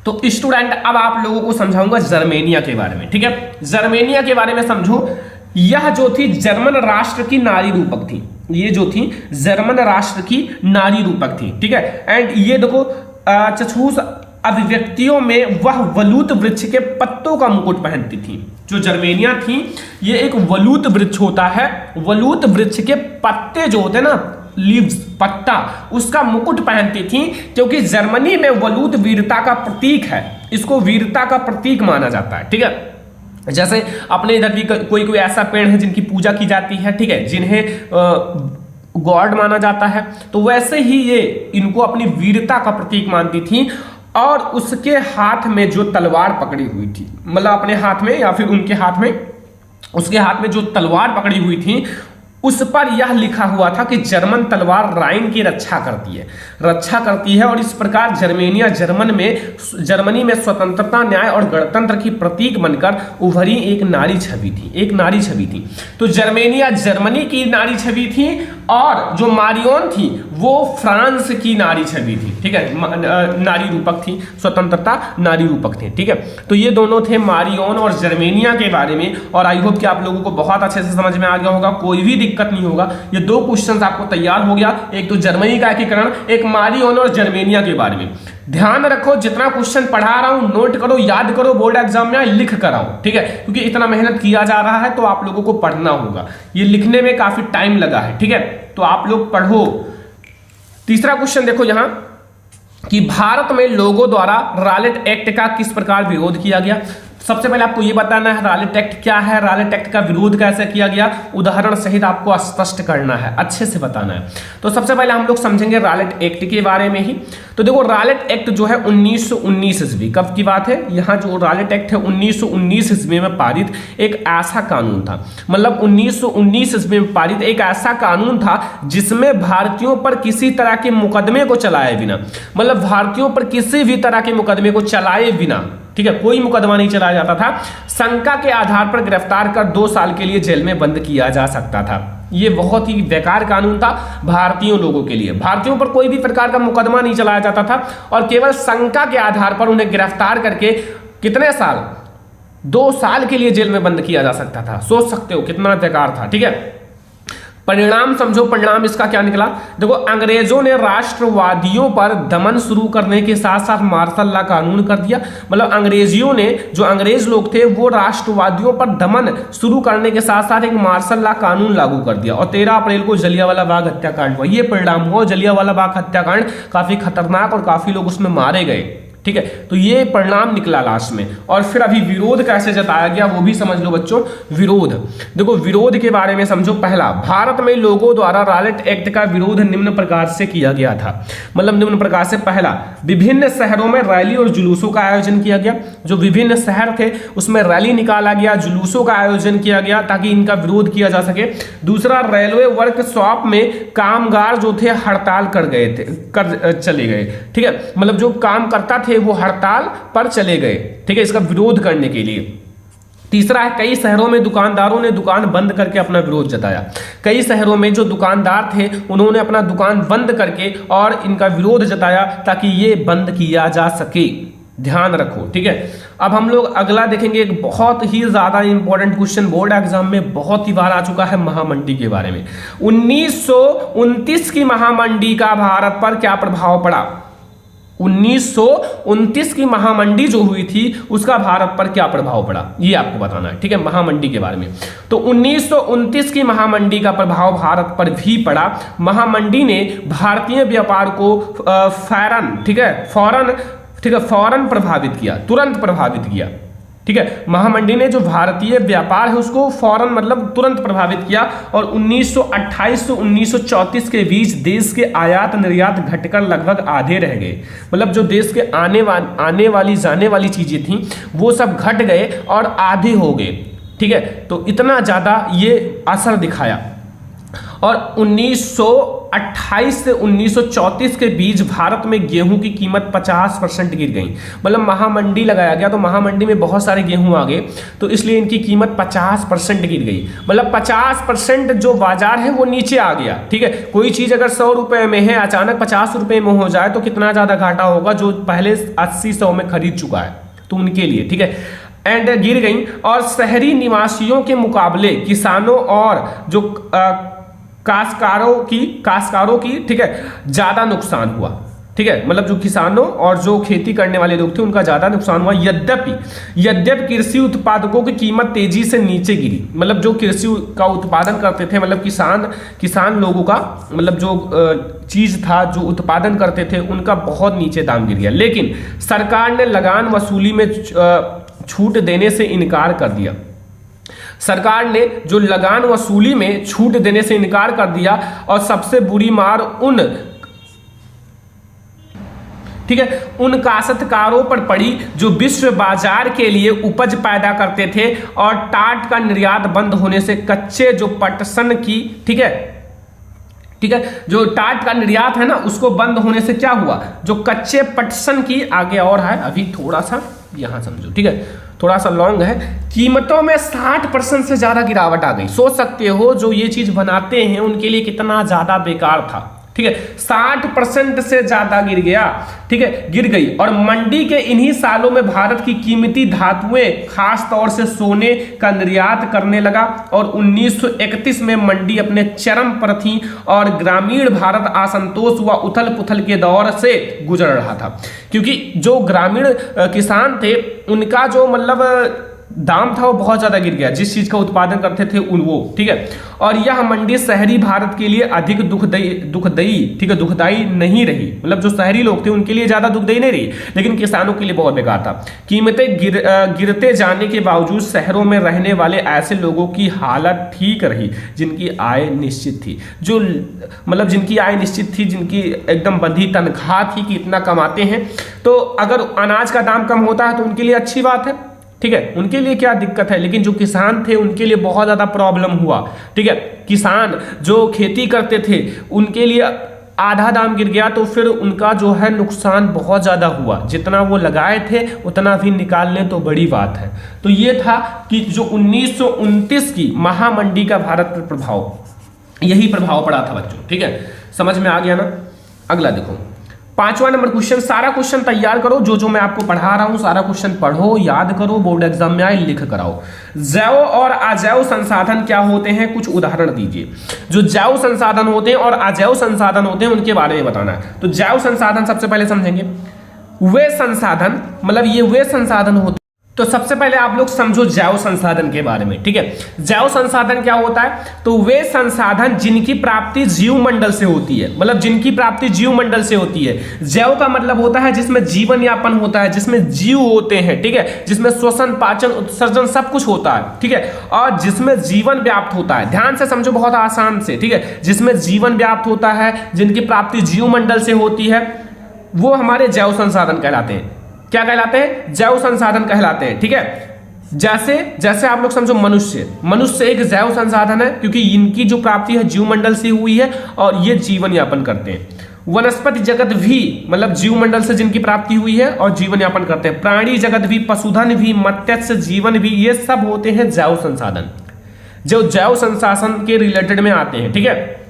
तो स्टूडेंट, अब आप लोगों को समझाऊंगा जर्मेनिया के बारे में, ठीक है। जर्मेनिया के बारे में समझो, यह जो थी जर्मन राष्ट्र की नारी रूपक थी, ये जो थी जर्मन राष्ट्र की नारी रूपक थी, ठीक है। एंड ये देखो चछूस अभिव्यक्तियों में वह वलूत वृक्ष के पत्तों का मुकुट पहनती थी। जो जर्मेनिया थी ये एक वलूत वृक्ष होता है, वलूत वृक्ष के पत्ते जो होते हैं ना, लीव्स, पत्ता, उसका मुकुट पहनती थी, क्योंकि जर्मनी में वलूत वीरता का प्रतीक है, इसको वीरता का प्रतीक माना जाता है, ठीक है। जैसे अपने इधर भी कोई कोई ऐसा पेड़ है जिनकी पूजा की जाती है, ठीक है, जिन्हें गॉड माना जाता है, तो वैसे ही ये इनको अपनी वीरता का प्रतीक मानती थी। और उसके हाथ में जो तलवार पकड़ी हुई थी, मतलब अपने हाथ में या फिर उनके हाथ में, उसके हाथ में जो तलवार पकड़ी हुई थी उस पर यह लिखा हुआ था कि जर्मन तलवार राइन की रक्षा करती है और इस प्रकार जर्मनी में स्वतंत्रता, न्याय और गणतंत्र की प्रतीक बनकर उभरी एक नारी छवि थी। तो जर्मनी की नारी छवि थी और जो मारियोन थी वो फ्रांस की नारी छवि थी, ठीक है, नारी रूपक थी, स्वतंत्रता नारी रूपक थी, ठीक है। तो ये दोनों थे मारियोन और जर्मेनिया के बारे में, और आई होप कि आप लोगों को बहुत अच्छे से समझ में आ गया होगा, कोई भी दिक्कत नहीं होगा। ये दो क्वेश्चन आपको तैयार हो गया, एक तो जर्मनी का एकीकरण, एक मारियोन और जर्मेनिया के बारे में। ध्यान रखो, जितना क्वेश्चन पढ़ा रहा हूं नोट करो, याद करो, बोर्ड एग्जाम में लिख कर आओ, ठीक है, क्योंकि इतना मेहनत किया जा रहा है तो आप लोगों को पढ़ना होगा। ये लिखने में काफी टाइम लगा है, ठीक है, तो आप लोग पढ़ो। तीसरा क्वेश्चन देखो यहां कि भारत में लोगों द्वारा रॉलेट एक्ट का किस प्रकार विरोध किया गया। सबसे पहले आपको यह बताना है रॉलेट एक्ट क्या है, रॉलेट एक्ट का विरोध कैसे किया गया, उदाहरण सहित आपको स्पष्ट करना है, अच्छे से बताना है। तो सबसे पहले हम लोग समझेंगे रॉलेट एक्ट के बारे में ही। तो देखो रॉलेट एक्ट जो है 1919 ईस्वी, कब की बात है, यहाँ जो रॉलेट एक्ट है 1919 ईस्वी में पारित एक ऐसा कानून था, मतलब 1919 ईस्वी में पारित एक ऐसा कानून था जिसमें भारतीयों पर किसी तरह के मुकदमे को चलाए बिना, मतलब भारतीयों पर किसी भी तरह के मुकदमे को चलाए बिना, ठीक है, कोई मुकदमा नहीं चलाया जाता था, शंका के आधार पर गिरफ्तार कर 2 साल के लिए जेल में बंद किया जा सकता था। ये बहुत ही बेकार कानून था भारतीयों लोगों के लिए। भारतीयों पर कोई भी प्रकार का मुकदमा नहीं चलाया जाता था और केवल शंका के आधार पर उन्हें गिरफ्तार करके कितने साल, 2 साल के लिए जेल में बंद किया जा सकता था। सोच सकते हो कितना बेकार था, ठीक है। परिणाम समझो, परिणाम इसका क्या निकला। देखो अंग्रेजों ने राष्ट्रवादियों पर दमन शुरू करने के साथ साथ मार्शल लॉ कानून कर दिया, मतलब अंग्रेजियों ने, जो अंग्रेज लोग थे वो राष्ट्रवादियों पर दमन शुरू करने के साथ साथ एक मार्शल लॉ कानून लागू कर दिया और 13 अप्रैल को जलियांवाला बाग हत्याकांड हुआ। ये परिणाम हुआ, जलियांवाला बाग हत्याकांड काफी खतरनाक और काफी लोग उसमें मारे गए, ठीक है। तो ये परिणाम निकला लास्ट में। और फिर अभी विरोध कैसे जताया गया वो भी समझ लो बच्चों। विरोध देखो, विरोध के बारे में समझो। पहला, भारत में लोगों द्वारा रॉलेट एक्ट का विरोध निम्न प्रकार से किया गया था, मतलब निम्न प्रकार से। पहला, विभिन्न शहरों में रैली और जुलूसों का आयोजन किया गया। जो विभिन्न शहर थे उसमें रैली निकाला गया, जुलूसों का आयोजन किया गया ताकि इनका विरोध किया जा सके। दूसरा, रेलवे वर्कशॉप में कामगार जो थे हड़ताल कर चले गए, ठीक है, मतलब जो काम करता थे वो हड़ताल पर चले गए, ठीक है, इसका विरोध करने के लिए। तीसरा है, कई शहरों में दुकानदारों ने दुकान बंद करके अपना विरोध जताया। कई शहरों में जो दुकानदार थे उन्होंने अपना दुकान बंद करके और इनका विरोध जताया ताकि ये बंद किया जा सके। ध्यान रखो, ठीक है। अब हम लोग अगला देखेंगे, एक बहुत ही ज्यादा इंपॉर्टेंट क्वेश्चन बोर्ड एग्जाम में बहुत ही बार आ चुका है, महामंडी के बारे में। 1929 की महामंडी का भारत पर क्या प्रभाव पड़ा। 1929 की महामंडी जो हुई थी उसका भारत पर क्या प्रभाव पड़ा, ये आपको बताना है, ठीक है, महामंडी के बारे में। तो 1929 की महामंडी का प्रभाव भारत पर भी पड़ा। महामंडी ने भारतीय व्यापार को फौरन प्रभावित किया, तुरंत प्रभावित किया, ठीक है। महामंडी ने जो भारतीय व्यापार है उसको फौरन मतलब तुरंत प्रभावित किया और 1928 से 1934 के बीच देश के आयात निर्यात घटकर लगभग आधे रह गए। मतलब जो देश के आने वाली जाने वाली चीजें थी वो सब घट गए और आधे हो गए, ठीक है। तो इतना ज्यादा ये असर दिखाया। और 1928 से 1934 के बीच भारत में गेहूं की कीमत 50% गिर गई। मतलब महामंडी लगाया गया तो महामंडी में बहुत सारे गेहूं आ गए तो इसलिए इनकी कीमत 50% गिर गई। मतलब 50% जो बाजार है वो नीचे आ गया, ठीक है। कोई चीज अगर 100 रुपए में है अचानक 50 रुपए में हो जाए तो कितना ज्यादा घाटा होगा जो पहले 80-100 में खरीद चुका है, तो उनके लिए, ठीक है, एंड गिर गई। और शहरी निवासियों के मुकाबले किसानों और जो काश्तकारों की ठीक है ज्यादा नुकसान हुआ, ठीक है। मतलब जो किसानों और जो खेती करने वाले लोग थे उनका ज्यादा नुकसान हुआ। यद्यपि कृषि उत्पादकों की कीमत तेजी से नीचे गिरी। मतलब जो कृषि का उत्पादन करते थे, मतलब किसान लोगों का मतलब जो चीज था जो उत्पादन करते थे उनका बहुत नीचे दाम गिर गया। लेकिन सरकार ने लगान वसूली में छूट देने से इनकार कर दिया। सरकार ने जो लगान वसूली में छूट देने से इनकार कर दिया और सबसे बुरी मार उन ठीक है, उन काश्तकारों पर पड़ी जो विश्व बाजार के लिए उपज पैदा करते थे, और टाट का निर्यात बंद होने से कच्चे जो पटसन की, ठीक है, जो टाट का निर्यात है ना, उसको बंद होने से क्या हुआ, जो कच्चे पटसन की, आगे और है, अभी थोड़ा सा यहां समझो, ठीक है, थोड़ा सा लॉन्ग है, कीमतों में 60% से ज्यादा गिरावट आ गई। सोच सकते हो जो ये चीज बनाते हैं उनके लिए कितना ज्यादा बेकार था, ठीक है, 60% से ज्यादा गिर गया, ठीक है, गिर गई। और मंडी के इन्हीं सालों में भारत की कीमती धातुएं, खास तौर से सोने का निर्यात करने लगा, और 1931 में मंडी अपने चरम पर थी, और ग्रामीण भारत असंतोष व उथल पुथल के दौर से गुजर रहा था, क्योंकि जो ग्रामीण किसान थे उनका जो मतलब दाम था वो बहुत ज्यादा गिर गया, जिस चीज का उत्पादन करते थे वो, ठीक है। और यह मंडी शहरी भारत के लिए अधिक दुखदाई, ठीक है, दुखदाई नहीं रही, मतलब जो शहरी लोग थे उनके लिए ज्यादा दुखदाई नहीं रही, लेकिन किसानों के लिए बहुत बेकार था। कीमतें गिरते जाने के बावजूद शहरों में रहने वाले ऐसे लोगों की हालत ठीक रही जिनकी आय निश्चित थी, जो मतलब जिनकी आय निश्चित थी, जिनकी एकदम बंधी तनख्वाह थी कि इतना कमाते हैं, तो अगर अनाज का दाम कम होता है तो उनके लिए अच्छी बात है, ठीक है, उनके लिए क्या दिक्कत है। लेकिन जो किसान थे उनके लिए बहुत ज्यादा प्रॉब्लम हुआ, ठीक है, किसान जो खेती करते थे उनके लिए आधा दाम गिर गया, तो फिर उनका जो है नुकसान बहुत ज्यादा हुआ, जितना वो लगाए थे उतना भी निकाल लें तो बड़ी बात है। तो ये था कि जो 1929 की महामंडी का भारत पर प्रभाव, यही प्रभाव पड़ा था बच्चों, ठीक है, समझ में आ गया ना। अगला देखो 5वां नंबर क्वेश्चन, सारा क्वेश्चन तैयार करो, जो मैं आपको पढ़ा रहा हूं सारा क्वेश्चन पढ़ो, याद करो, बोर्ड एग्जाम में आए लिख कराओ। जैव और अजैव संसाधन क्या होते हैं, कुछ उदाहरण दीजिए। जो जैव संसाधन होते हैं और अजैव संसाधन होते हैं उनके बारे में बताना है। तो जैव संसाधन सबसे पहले समझेंगे, वे संसाधन मतलब ये वे संसाधन होते। तो सबसे पहले आप लोग समझो जैव संसाधन के बारे में, ठीक है। जैव संसाधन क्या होता है, तो वे संसाधन जिनकी प्राप्ति जीव मंडल से होती है, मतलब जिनकी प्राप्ति जीव मंडल से होती है। जैव का मतलब होता है जिसमें जीवन यापन होता है, जिसमें जीव होते हैं, ठीक है, जिसमें श्वसन, पाचन, उत्सर्जन सब कुछ होता है, ठीक है, और जिसमें जीवन व्याप्त होता है। ध्यान से समझो बहुत आसान से, ठीक है, जिसमें जीवन व्याप्त होता है, जिनकी प्राप्ति जीव मंडल से होती है, वो हमारे जैव संसाधन कहलाते हैं। क्या कहलाते हैं, जैव संसाधन कहलाते हैं, ठीक है। जैसे आप लोग समझो मनुष्य एक जैव संसाधन है, क्योंकि इनकी जो प्राप्ति है जीव मंडल से हुई है और ये जीवन यापन करते हैं। वनस्पति जगत भी मतलब जीव मंडल से जिनकी प्राप्ति हुई है और जीवन यापन करते हैं। प्राणी जगत भी, पशुधन भी, मत्स्य जीवन भी, ये सब होते हैं जैव संसाधन, जो जैव संसाधन के रिलेटेड में आते हैं, ठीक है।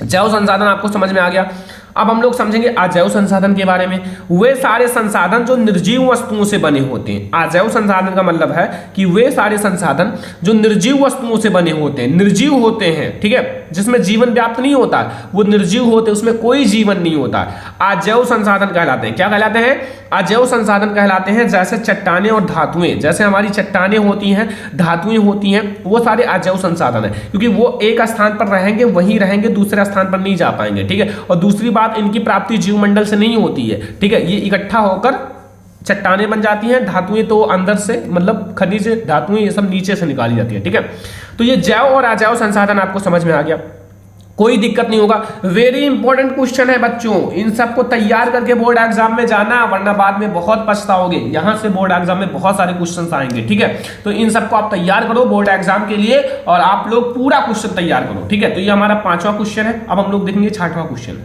जैव संसाधन आपको समझ में आ गया। अब हम लोग समझेंगे अजैव संसाधन के बारे में। वे सारे संसाधन जो निर्जीव वस्तुओं से बने होते हैं। अजैव संसाधन का मतलब है कि वे सारे संसाधन जो निर्जीव वस्तुओं से बने होते हैं, निर्जीव होते हैं, ठीक है, जिसमें जीवन व्याप्त नहीं होता, वो निर्जीव होते हैं, उसमें कोई जीवन नहीं होता, अजैव संसाधन कहलाते हैं। क्या कहलाते हैं, अजैव संसाधन कहलाते हैं। जैसे चट्टानें और धातुएं, जैसे हमारी चट्टानें होती हैं, धातुएं होती हैं, वो सारे अजैव संसाधन है, क्योंकि वो एक स्थान पर रहेंगे, वहीं रहेंगे, दूसरे स्थान पर नहीं जा पाएंगे, ठीक है। और दूसरी बात, इनकी प्राप्ति जीव मंडल से नहीं होती है, ठीक है, ये इकट्ठा होकर चट्टानें बन जाती हैं। धातुएं तो अंदर से मतलब खनिज धातुएं ये सब नीचे से निकाली जाती है, ठीक है। तो ये जैव और अजैव संसाधन आपको समझ में आ गया, कोई दिक्कत नहीं होगा। वेरी इंपॉर्टेंट क्वेश्चन है बच्चों, इन सबको तैयार करके बोर्ड एग्जाम में जाना, वरना बाद में बहुत पछताओगे। यहां से बोर्ड एग्जाम में बहुत सारे क्वेश्चंस आएंगे, ठीक है। तो इन सबको आप तैयार करो बोर्ड एग्जाम के लिए, और आप लोग पूरा क्वेश्चन तैयार करो, ठीक है। तो ये हमारा 5वां क्वेश्चन है। अब हम लोग देखेंगे 6वां क्वेश्चन।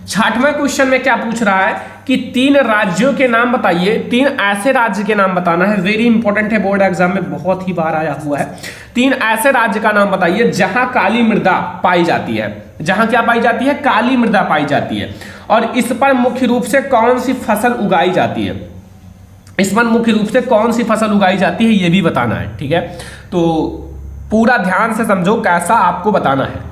6वें क्वेश्चन में क्या पूछ रहा है कि 3 राज्यों के नाम बताइए, 3 ऐसे राज्य के नाम बताना है। वेरी इंपॉर्टेंट है, बोर्ड एग्जाम में बहुत ही बार आया हुआ है। 3 ऐसे राज्य का नाम बताइए जहां काली मृदा पाई जाती है। जहां क्या पाई जाती है, काली मृदा पाई जाती है। और इस पर मुख्य रूप से कौन सी फसल उगाई जाती है, इस पर मुख्य रूप से कौन सी फसल उगाई जाती है, यह भी बताना है, ठीक है। तो पूरा ध्यान से समझो कैसा आपको बताना है।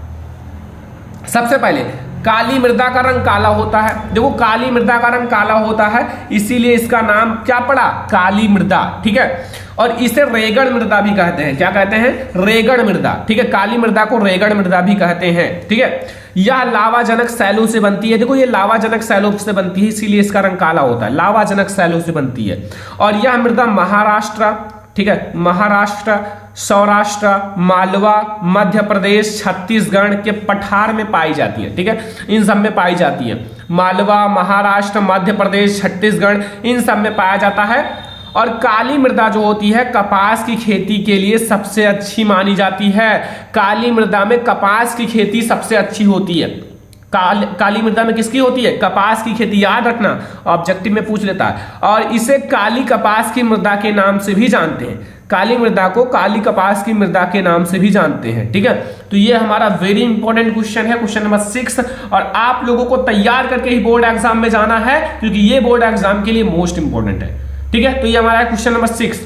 सबसे पहले काली मृदा का रंग काला होता है। देखो काली मृदा का रंग काला होता है, इसीलिए इसका नाम क्या पड़ा, काली मृदा, ठीक है। और इसे रेगड़ मृदा भी कहते हैं। क्या कहते हैं, रेगड़ मृदा, ठीक है। काली मृदा को रेगड़ मृदा भी कहते हैं, ठीक है। यह लावाजनक सैलों से बनती है। देखो ये लावाजनक सैलों से बनती है, इसीलिए इसका रंग काला होता है, लावाजनक सैलों से बनती है। और यह मृदा महाराष्ट्र, ठीक है, महाराष्ट्र, सौराष्ट्र, मालवा, मध्य प्रदेश, छत्तीसगढ़ के पठार में पाई जाती है। ठीक है, इन सब में पाई जाती है। मालवा, महाराष्ट्र, मध्य प्रदेश, छत्तीसगढ़, इन सब में पाया जाता है। और काली मृदा जो होती है कपास की खेती के लिए सबसे अच्छी मानी जाती है। काली मृदा में कपास की खेती सबसे अच्छी होती है। काली मृदा में किसकी होती है? कपास की खेती। याद रखना, ऑब्जेक्टिव में पूछ लेता है। और इसे काली कपास की मृदा के नाम से भी जानते हैं। काली मृदा को काली कपास की मृदा के नाम से भी जानते हैं। ठीक है, तो ये हमारा वेरी इंपॉर्टेंट क्वेश्चन है, क्वेश्चन नंबर 6। और आप लोगों को तैयार करके ही बोर्ड एग्जाम में जाना है, क्योंकि ये बोर्ड एग्जाम के लिए मोस्ट इंपॉर्टेंट है। ठीक है, तो ये हमारा क्वेश्चन नंबर 6।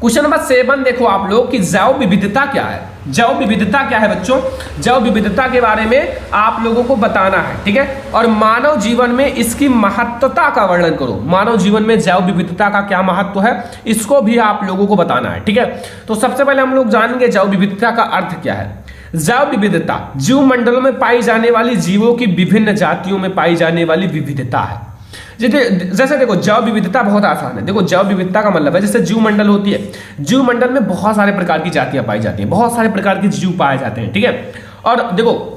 क्वेश्चन नंबर 7 देखो आप लोग कि जैव विविधता क्या है। जैव विविधता क्या है बच्चों? जैव विविधता के बारे में आप लोगों को बताना है। ठीक है, और मानव जीवन में इसकी महत्वता का वर्णन करो। मानव जीवन में जैव विविधता का क्या महत्व है, इसको भी आप लोगों को बताना है। ठीक है, तो सबसे पहले हम लोग जानेंगे जैव विविधता का अर्थ क्या है। जैव विविधता जीव मंडलों में पाई जाने वाली जीवों की विभिन्न जातियों में पाई जाने वाली विविधता है। जैसे देखो, जैव विविधता बहुत आसान है। देखो, जैव विविधता का मतलब है जैसे जीव मंडल होती है, जीव मंडल में बहुत सारे प्रकार की जातियां पाई जाती हैं, बहुत सारे प्रकार के जीव पाए जाते हैं। ठीक है, और देखो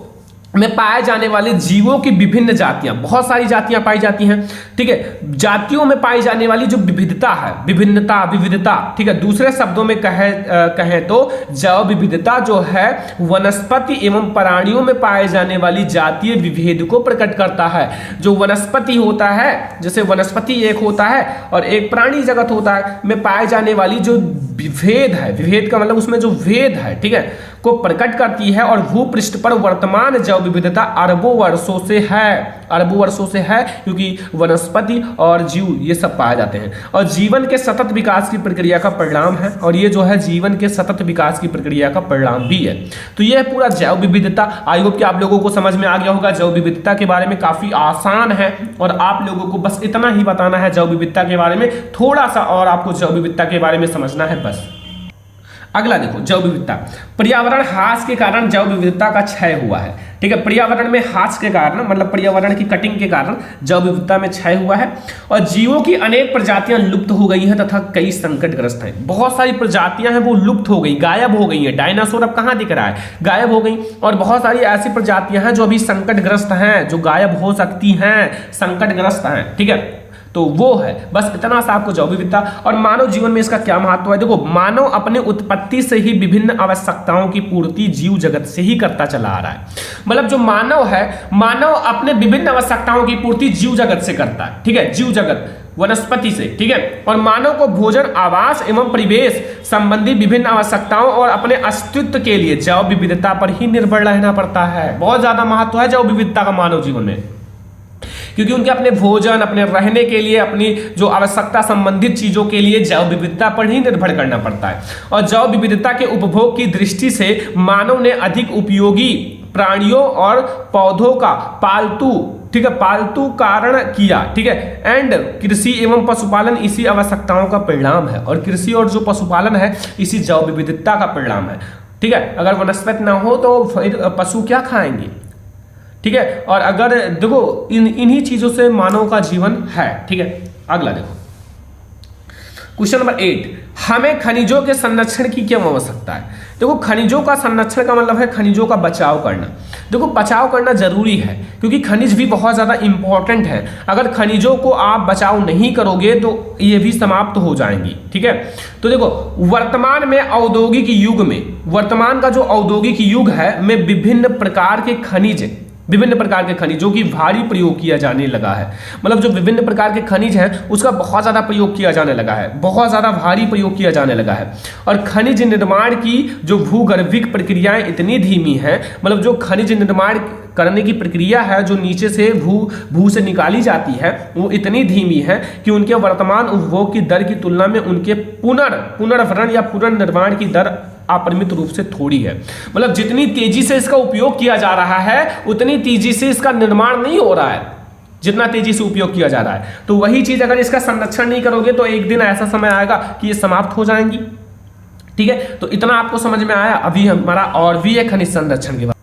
में पाए जाने वाले जीवों की विभिन्न जातियां, बहुत सारी जातियां पाई जाती हैं। ठीक है, जातियों में पाई जाने वाली जो विविधता है, विभिन्नता, विविधता। ठीक है, दूसरे शब्दों में कहें तो जैव विविधता जो है वनस्पति एवं प्राणियों में पाए जाने वाली जातीय विभेद को प्रकट करता है। जो वनस्पति होता है, जैसे वनस्पति एक होता है और एक प्राणी जगत होता है, में पाए जाने वाली जो विभेद है, विभेद का मतलब उसमें जो भेद है, ठीक है, को प्रकट करती है। और भूपृष्ठ पर वर्तमान जैव विविधता अरबों वर्षों से है, अरबों वर्षों से है, क्योंकि वनस्पति और जीव ये सब पाए जाते हैं। और जीवन के सतत विकास की प्रक्रिया का परिणाम है, और ये जो है जीवन के सतत विकास की प्रक्रिया का परिणाम भी है। तो ये पूरा जैव विविधता, आई होप कि आप लोगों को समझ में आ गया होगा। जैव विविधता के बारे में काफी आसान है, और आप लोगों को बस इतना ही बताना है जैव विविधता के बारे में, थोड़ा सा और आपको जैव विविधता के बारे में समझना है बस। अगला देखो, जैव विविधता। पर्यावरण ह्रास के कारण जैव विविधता का क्षय हुआ है। ठीक है, पर्यावरण में ह्रास के कारण मतलब पर्यावरण की कटिंग के कारण जैव विविधता में क्षय हुआ है, और जीवों की अनेक प्रजातियां लुप्त हो गई हैं तथा कई संकटग्रस्त हैं। बहुत सारी प्रजातियां हैं वो लुप्त हो गई, गायब हो गई हैं। डायनासोर अब कहाँ दिख रहा है? गायब हो गई। और बहुत सारी ऐसी प्रजातियां हैं जो अभी संकटग्रस्त हैं, जो गायब हो सकती हैं, संकटग्रस्त हैं। ठीक है, तो वो है, बस इतना सा आपको जैव विविधता। और मानव जीवन में इसका क्या महत्व है? देखो, मानव अपने उत्पत्ति से ही विभिन्न आवश्यकताओं की पूर्ति जीव जगत से ही करता चला आ रहा है। मतलब जो मानव है, मानव अपने विभिन्न आवश्यकताओं की पूर्ति जीव जगत से करता है। ठीक है, जीव जगत वनस्पति से। ठीक है, और मानव को भोजन, आवास एवं परिवेश संबंधी विभिन्न आवश्यकताओं और अपने अस्तित्व के लिए जैव विविधता पर ही निर्भर रहना पड़ता है। बहुत ज्यादा महत्व है जैव विविधता का मानव जीवन में, क्योंकि उनके अपने भोजन, अपने रहने के लिए, अपनी जो आवश्यकता संबंधित चीजों के लिए जैव विविधता पर ही निर्भर करना पड़ता है। और जैव विविधता के उपभोग की दृष्टि से मानव ने अधिक उपयोगी प्राणियों और पौधों का पालतू, ठीक है, पालतू कारण किया। ठीक है, एंड कृषि एवं पशुपालन इसी आवश्यकताओं का परिणाम है। और कृषि और जो पशुपालन है इसी जैव विविधता का परिणाम है। ठीक है, अगर वनस्पति ना हो तो फिर पशु क्या खाएंगे? ठीक है, और अगर देखो इन्हीं चीजों से मानव का जीवन है। ठीक है, अगला देखो, क्वेश्चन नंबर 8, हमें खनिजों के संरक्षण की क्या आवश्यकता है? देखो, खनिजों का संरक्षण का मतलब है खनिजों का बचाव करना। देखो, बचाव करना जरूरी है, क्योंकि खनिज भी बहुत ज्यादा इंपॉर्टेंट है। अगर खनिजों को आप बचाव नहीं करोगे तो ये भी समाप्त हो जाएंगी। ठीक है, तो देखो, वर्तमान में औद्योगिक युग में, वर्तमान का जो औद्योगिक युग है में विभिन्न प्रकार के खनिज, विभिन्न प्रकार के खनिजों की भारी प्रयोग किया जाने लगा है। मतलब जो विभिन्न प्रकार के खनिज हैं उसका बहुत ज़्यादा प्रयोग किया जाने लगा है, बहुत ज़्यादा भारी प्रयोग किया जाने लगा है। और खनिज निर्माण की जो भूगर्भिक प्रक्रियाएं इतनी धीमी हैं, मतलब जो खनिज निर्माण करने की प्रक्रिया है जो नीचे से भू से निकाली जाती है, वो इतनी धीमी है कि उनके वर्तमान उपभोग की दर की तुलना में उनके पुनर्भरण या पुनर्निर्माण की दर अपरिमित रूप से थोड़ी है। मतलब जितनी तेजी से इसका उपयोग किया जा रहा है उतनी तेजी से इसका निर्माण नहीं हो रहा है, जितना तेजी से उपयोग किया जा रहा है। तो वही चीज अगर इसका संरक्षण नहीं करोगे तो एक दिन ऐसा समय आएगा कि ये समाप्त हो जाएंगी। ठीक है, तो इतना आपको समझ में आया। अभी हमारा और भी है खनिज संरक्षण के बाद।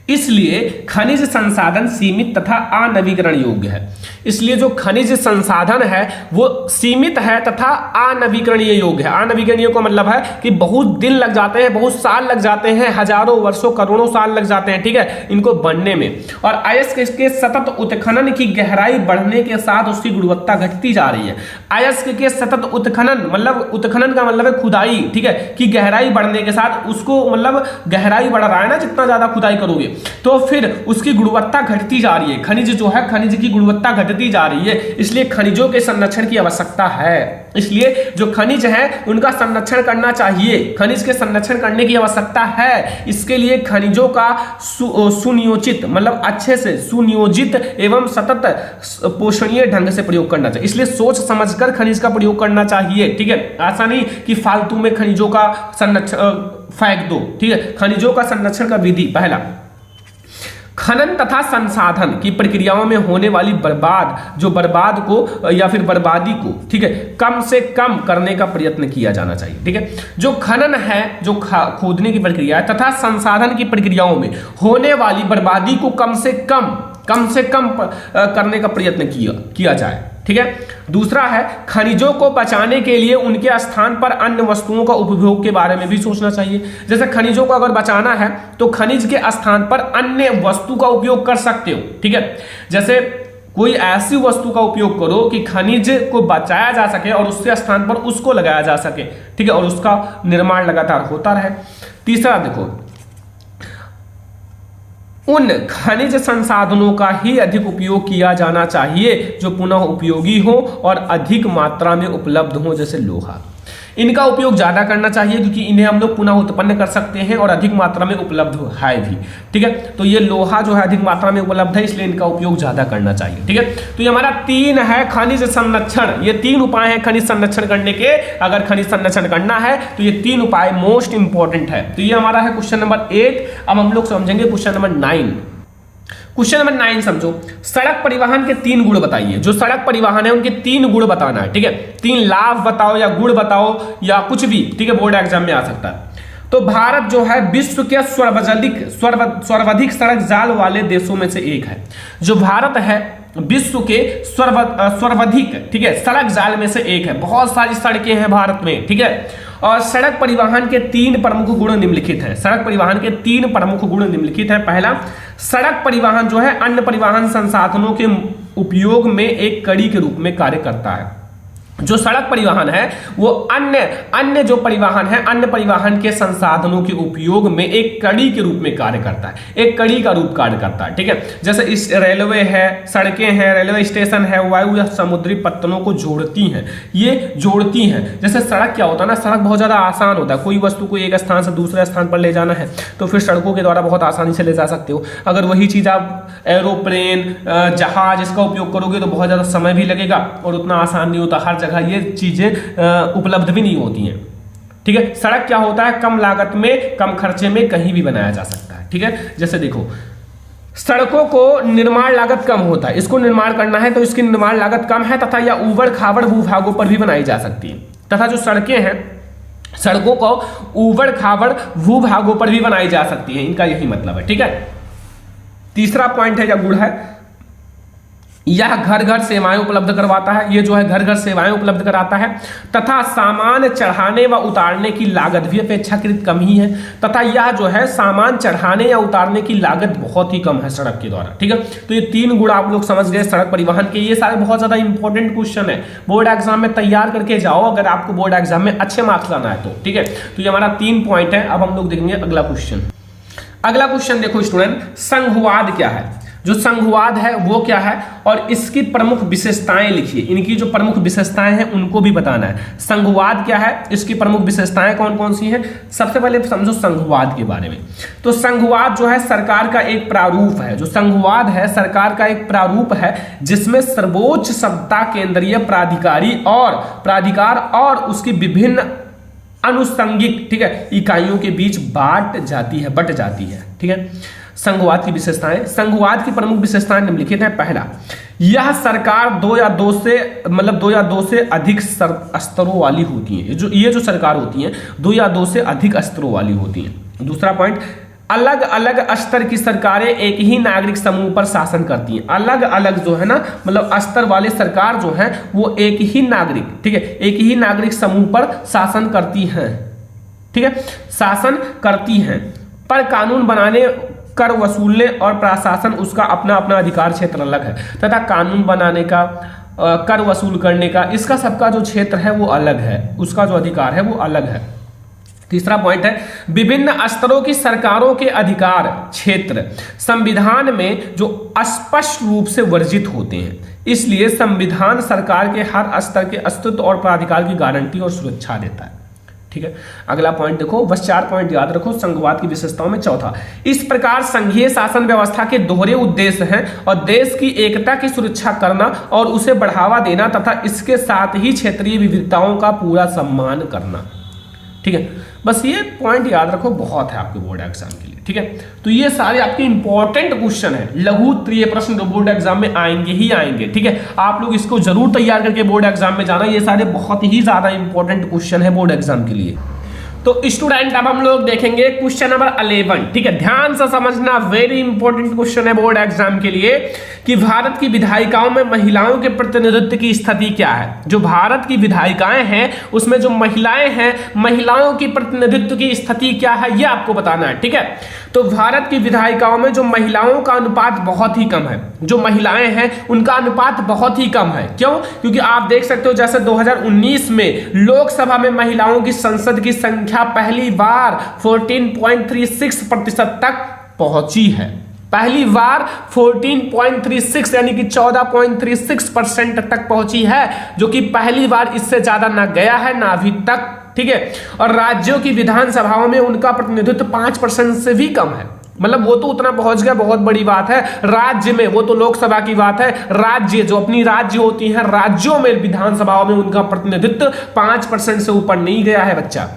इसलिए खनिज संसाधन सीमित तथा अनवीकरण योग्य है। इसलिए जो खनिज संसाधन है वो सीमित है तथा अनवीकरणीय योग्य है। अनवीकरणीय का मतलब है कि बहुत दिन लग जाते हैं, बहुत साल लग जाते हैं, हजारों वर्षों करोड़ों साल लग जाते हैं, ठीक है, इनको बनने में। और अयस्क के सतत उत्खनन की गहराई बढ़ने के साथ उसकी गुणवत्ता घटती जा रही है। अयस्क के सतत उत्खनन मतलब उत्खनन का मतलब है खुदाई, ठीक है, कि गहराई बढ़ने के साथ उसको मतलब गहराई बढ़ रहा है ना, जितना ज्यादा खुदाई करोगे तो फिर उसकी गुणवत्ता घटती जा रही है। खनिज जो है, खनिज की गुणवत्ता घटती जा रही है, इसलिए खनिजों के संरक्षण की आवश्यकता है। इसलिए जो खनिज है उनका संरक्षण करना चाहिए, खनिज के संरक्षण करने की आवश्यकता है। इसके लिए खनिजों का सुनियोजित मतलब अच्छे से सुनियोजित एवं सतत पोषणीय ढंग से प्रयोग करना चाहिए। इसलिए सोच समझकर खनिज का प्रयोग करना चाहिए, ठीक है, ऐसा नहीं कि फालतू में खनिजों का संरक्षण फेंक दो, ठीक है। खनिजों का संरक्षण का विधि, पहला, खनन तथा संसाधन की प्रक्रियाओं में होने वाली बर्बाद को या फिर बर्बादी को, ठीक है, कम से कम करने का प्रयत्न किया जाना चाहिए, ठीक है। जो खनन है, जो खोदने की प्रक्रिया है, तथा संसाधन की प्रक्रियाओं में होने वाली बर्बादी को कम से कम करने का प्रयत्न किया जाए, ठीक है। दूसरा है खनिजों को बचाने के लिए उनके स्थान पर अन्य वस्तुओं का उपभोग के बारे में भी सोचना चाहिए। जैसे खनिजों को अगर बचाना है तो खनिज के स्थान पर अन्य वस्तु का उपयोग कर सकते हो, ठीक है। जैसे कोई ऐसी वस्तु का उपयोग करो कि खनिज को बचाया जा सके और उसके स्थान पर उसको लगाया जा सके, ठीक है, और उसका निर्माण लगातार होता रहे। तीसरा देखो, उन खनिज संसाधनों का ही अधिक उपयोग किया जाना चाहिए जो पुनः उपयोगी हो और अधिक मात्रा में उपलब्ध हो, जैसे लोहा। इनका उपयोग ज्यादा करना चाहिए क्योंकि इन्हें हम लोग पुनः उत्पन्न कर सकते हैं और अधिक मात्रा में उपलब्ध है भी, ठीक है। तो ये लोहा जो है अधिक मात्रा में उपलब्ध है, इसलिए इनका उपयोग ज्यादा करना चाहिए, ठीक है। तो ये हमारा 3 है खनिज संरक्षण। ये 3 उपाय हैं खनिज संरक्षण करने के। अगर खनिज संरक्षण करना है तो ये 3 उपाय मोस्ट इंपॉर्टेंट है। तो ये हमारा है क्वेश्चन नंबर 8। अब हम लोग समझेंगे क्वेश्चन नंबर 9। क्वेश्चन नंबर 9 समझो, सड़क परिवहन के 3 गुण बताइए। जो सड़क परिवहन है उनके 3 गुण बताना है, ठीक है। 3 लाभ बताओ या गुण बताओ या कुछ भी, ठीक है, बोर्ड एग्जाम में आ सकता है। तो भारत जो है विश्व के सर्वाधिक सड़क जाल वाले देशों में से एक है। जो भारत है विश्व के सर्वाधिक, ठीक है, सड़क जाल में से एक है। बहुत सारी सड़कें हैं भारत में, ठीक है। और सड़क परिवहन के 3 प्रमुख गुण निम्नलिखित हैं। सड़क परिवहन के 3 प्रमुख गुण निम्नलिखित हैं। पहला, सड़क परिवहन जो है अन्य परिवहन संसाधनों के उपयोग में एक कड़ी के रूप में कार्य करता है। जो सड़क परिवहन है वो अन्य जो परिवहन है, अन्य परिवहन के संसाधनों के उपयोग में एक कड़ी के रूप में कार्य करता है, एक कड़ी का रूप कार्य करता है, ठीक है। जैसे इस रेलवे है, सड़कें हैं, रेलवे स्टेशन है, वायु या समुद्री पत्तनों को जोड़ती हैं, ये जोड़ती हैं। जैसे सड़क क्या होता है ना, सड़क बहुत ज्यादा आसान होता है। कोई वस्तु को एक स्थान से दूसरे स्थान पर ले जाना है तो फिर सड़कों के द्वारा बहुत आसानी से ले जा सकते हो। अगर वही चीज आप एरोप्लेन, जहाज इसका उपयोग करोगे तो बहुत ज्यादा समय भी लगेगा और उतना आसान नहीं होता। हर ये चीजें उपलब्ध भी नहीं होती हैं, ठीक है। सड़क क्या होता है, कम लागत में, कम खर्चे में कहीं भी बनाया जा सकता है, ठीक है। जैसे देखो, सड़कों को निर्माण लागत कम होता है, इसको निर्माण करना है तो इसकी निर्माण लागत कम है तथा यह ऊबड़ खाबड़ भूभागों पर भी बनाई जा सकती है। तथा जो सड़कें हैं, सड़कों को ऊबड़ खाबड़ भूभागों पर भी बनाई जा सकती है, इनका यही मतलब है, ठीक है। तीसरा पॉइंट है या गुण है, यह घर घर सेवाएं उपलब्ध करवाता है। ये जो है घर घर सेवाएं उपलब्ध कराता है तथा सामान चढ़ाने व उतारने की लागत भी अपेक्षाकृत कम ही है। तथा यह जो है सामान चढ़ाने या उतारने की लागत बहुत ही कम है सड़क के द्वारा, ठीक है। तो ये 3 गुण आप लोग समझ गए सड़क परिवहन के। ये सारे बहुत ज्यादा इंपॉर्टेंट क्वेश्चन है, बोर्ड एग्जाम में तैयार करके जाओ अगर आपको बोर्ड एग्जाम में अच्छे मार्क्स लाना है तो, ठीक है। तो ये हमारा 3 पॉइंट है। अब हम लोग देखेंगे अगला क्वेश्चन। अगला क्वेश्चन देखो स्टूडेंट, संघवाद क्या है। जो संघवाद है वो क्या है और इसकी प्रमुख विशेषताएं लिखिए। इनकी जो प्रमुख विशेषताएं हैं उनको भी बताना है। संघवाद क्या है, इसकी प्रमुख विशेषताएं कौन कौन सी हैं। सबसे पहले समझो संघवाद के बारे में। तो संघवाद जो है सरकार का एक प्रारूप है। जो संघवाद है सरकार का एक प्रारूप है जिसमें सर्वोच्च सत्ता केंद्रीय प्राधिकार और उसकी विभिन्न अनुषंगिक, ठीक है, इकाइयों के बीच बट जाती है, ठीक है। संघवाद की विशेषताएं, संघवाद की प्रमुख विशेषताएं निम्नलिखित हैं। पहला, यह सरकार 2 या 2 से अधिक स्तरों वाली होती है। ये जो सरकार होती है 2 या 2 से अधिक स्तरों वाली होती है। दूसरा पॉइंट, अलग अलग स्तर की सरकारें एक ही नागरिक समूह पर शासन करती हैं। अलग अलग जो है ना, मतलब स्तर वाले सरकार जो है वो एक ही नागरिक, ठीक है, एक ही नागरिक समूह पर शासन करती हैं, ठीक है, शासन करती हैं। पर कानून बनाने, कर वसूलने और प्रशासन उसका अपना अपना अधिकार क्षेत्र अलग है, तथा कानून बनाने का, कर वसूल करने का, इसका सबका जो क्षेत्र है वो अलग है, उसका जो अधिकार है वो अलग है। तीसरा पॉइंट है, विभिन्न स्तरों की सरकारों के अधिकार क्षेत्र संविधान में जो स्पष्ट रूप से वर्जित होते हैं, इसलिए संविधान सरकार के हर स्तर के अस्तित्व और प्राधिकार की गारंटी और सुरक्षा देता है, ठीक है। अगला पॉइंट देखो, बस 4 पॉइंट याद रखो संघवाद की विशेषताओं में। चौथा, इस प्रकार संघीय शासन व्यवस्था के दोहरे उद्देश्य हैं और देश की एकता की सुरक्षा करना और उसे बढ़ावा देना तथा इसके साथ ही क्षेत्रीय विविधताओं का पूरा सम्मान करना, ठीक है। बस ये पॉइंट याद रखो, बहुत है आपके बोर्ड एग्जाम के लिए, ठीक है। तो ये सारे आपके इंपॉर्टेंट क्वेश्चन है, लघु त्रिय प्रश्न जो बोर्ड एग्जाम में आएंगे ही आएंगे, ठीक है। आप लोग इसको जरूर तैयार करके बोर्ड एग्जाम में जाना, ये सारे बहुत ही ज्यादा इंपॉर्टेंट क्वेश्चन है बोर्ड एग्जाम के लिए। तो स्टूडेंट अब हम लोग देखेंगे क्वेश्चन नंबर 11, ठीक है। ध्यान से समझना, वेरी इंपॉर्टेंट क्वेश्चन है बोर्ड एग्जाम के लिए कि भारत की विधायिकाओं में महिलाओं के प्रतिनिधित्व की स्थिति क्या है। जो भारत की विधायिकाएं हैं उसमें जो महिलाएं हैं, महिलाओं की प्रतिनिधित्व की स्थिति क्या है ये आपको बताना है, ठीक है। तो भारत की विधायिकाओं में जो महिलाओं का अनुपात बहुत ही कम है, जो महिलाएं हैं उनका अनुपात बहुत ही कम है। क्यों? क्योंकि आप देख सकते हो जैसे 2019 में लोकसभा में महिलाओं की संसद की संख्या पहली बार 14.36% तक पहुंची है। पहली बार 14.36 यानी कि 14.36% तक पहुंची है, जो कि पहली बार, इससे ज्यादा ना गया है ना अभी तक, ठीक है। और राज्यों की विधानसभाओं में उनका प्रतिनिधित्व 5% से भी कम है, मतलब वो तो उतना पहुंच गया, बहुत बड़ी बात है। राज्य में, वो तो लोकसभा की बात है, राज्य जो अपनी राज्य होती हैं, राज्यों में विधानसभाओं में उनका प्रतिनिधित्व 5% से ऊपर नहीं गया है बच्चा।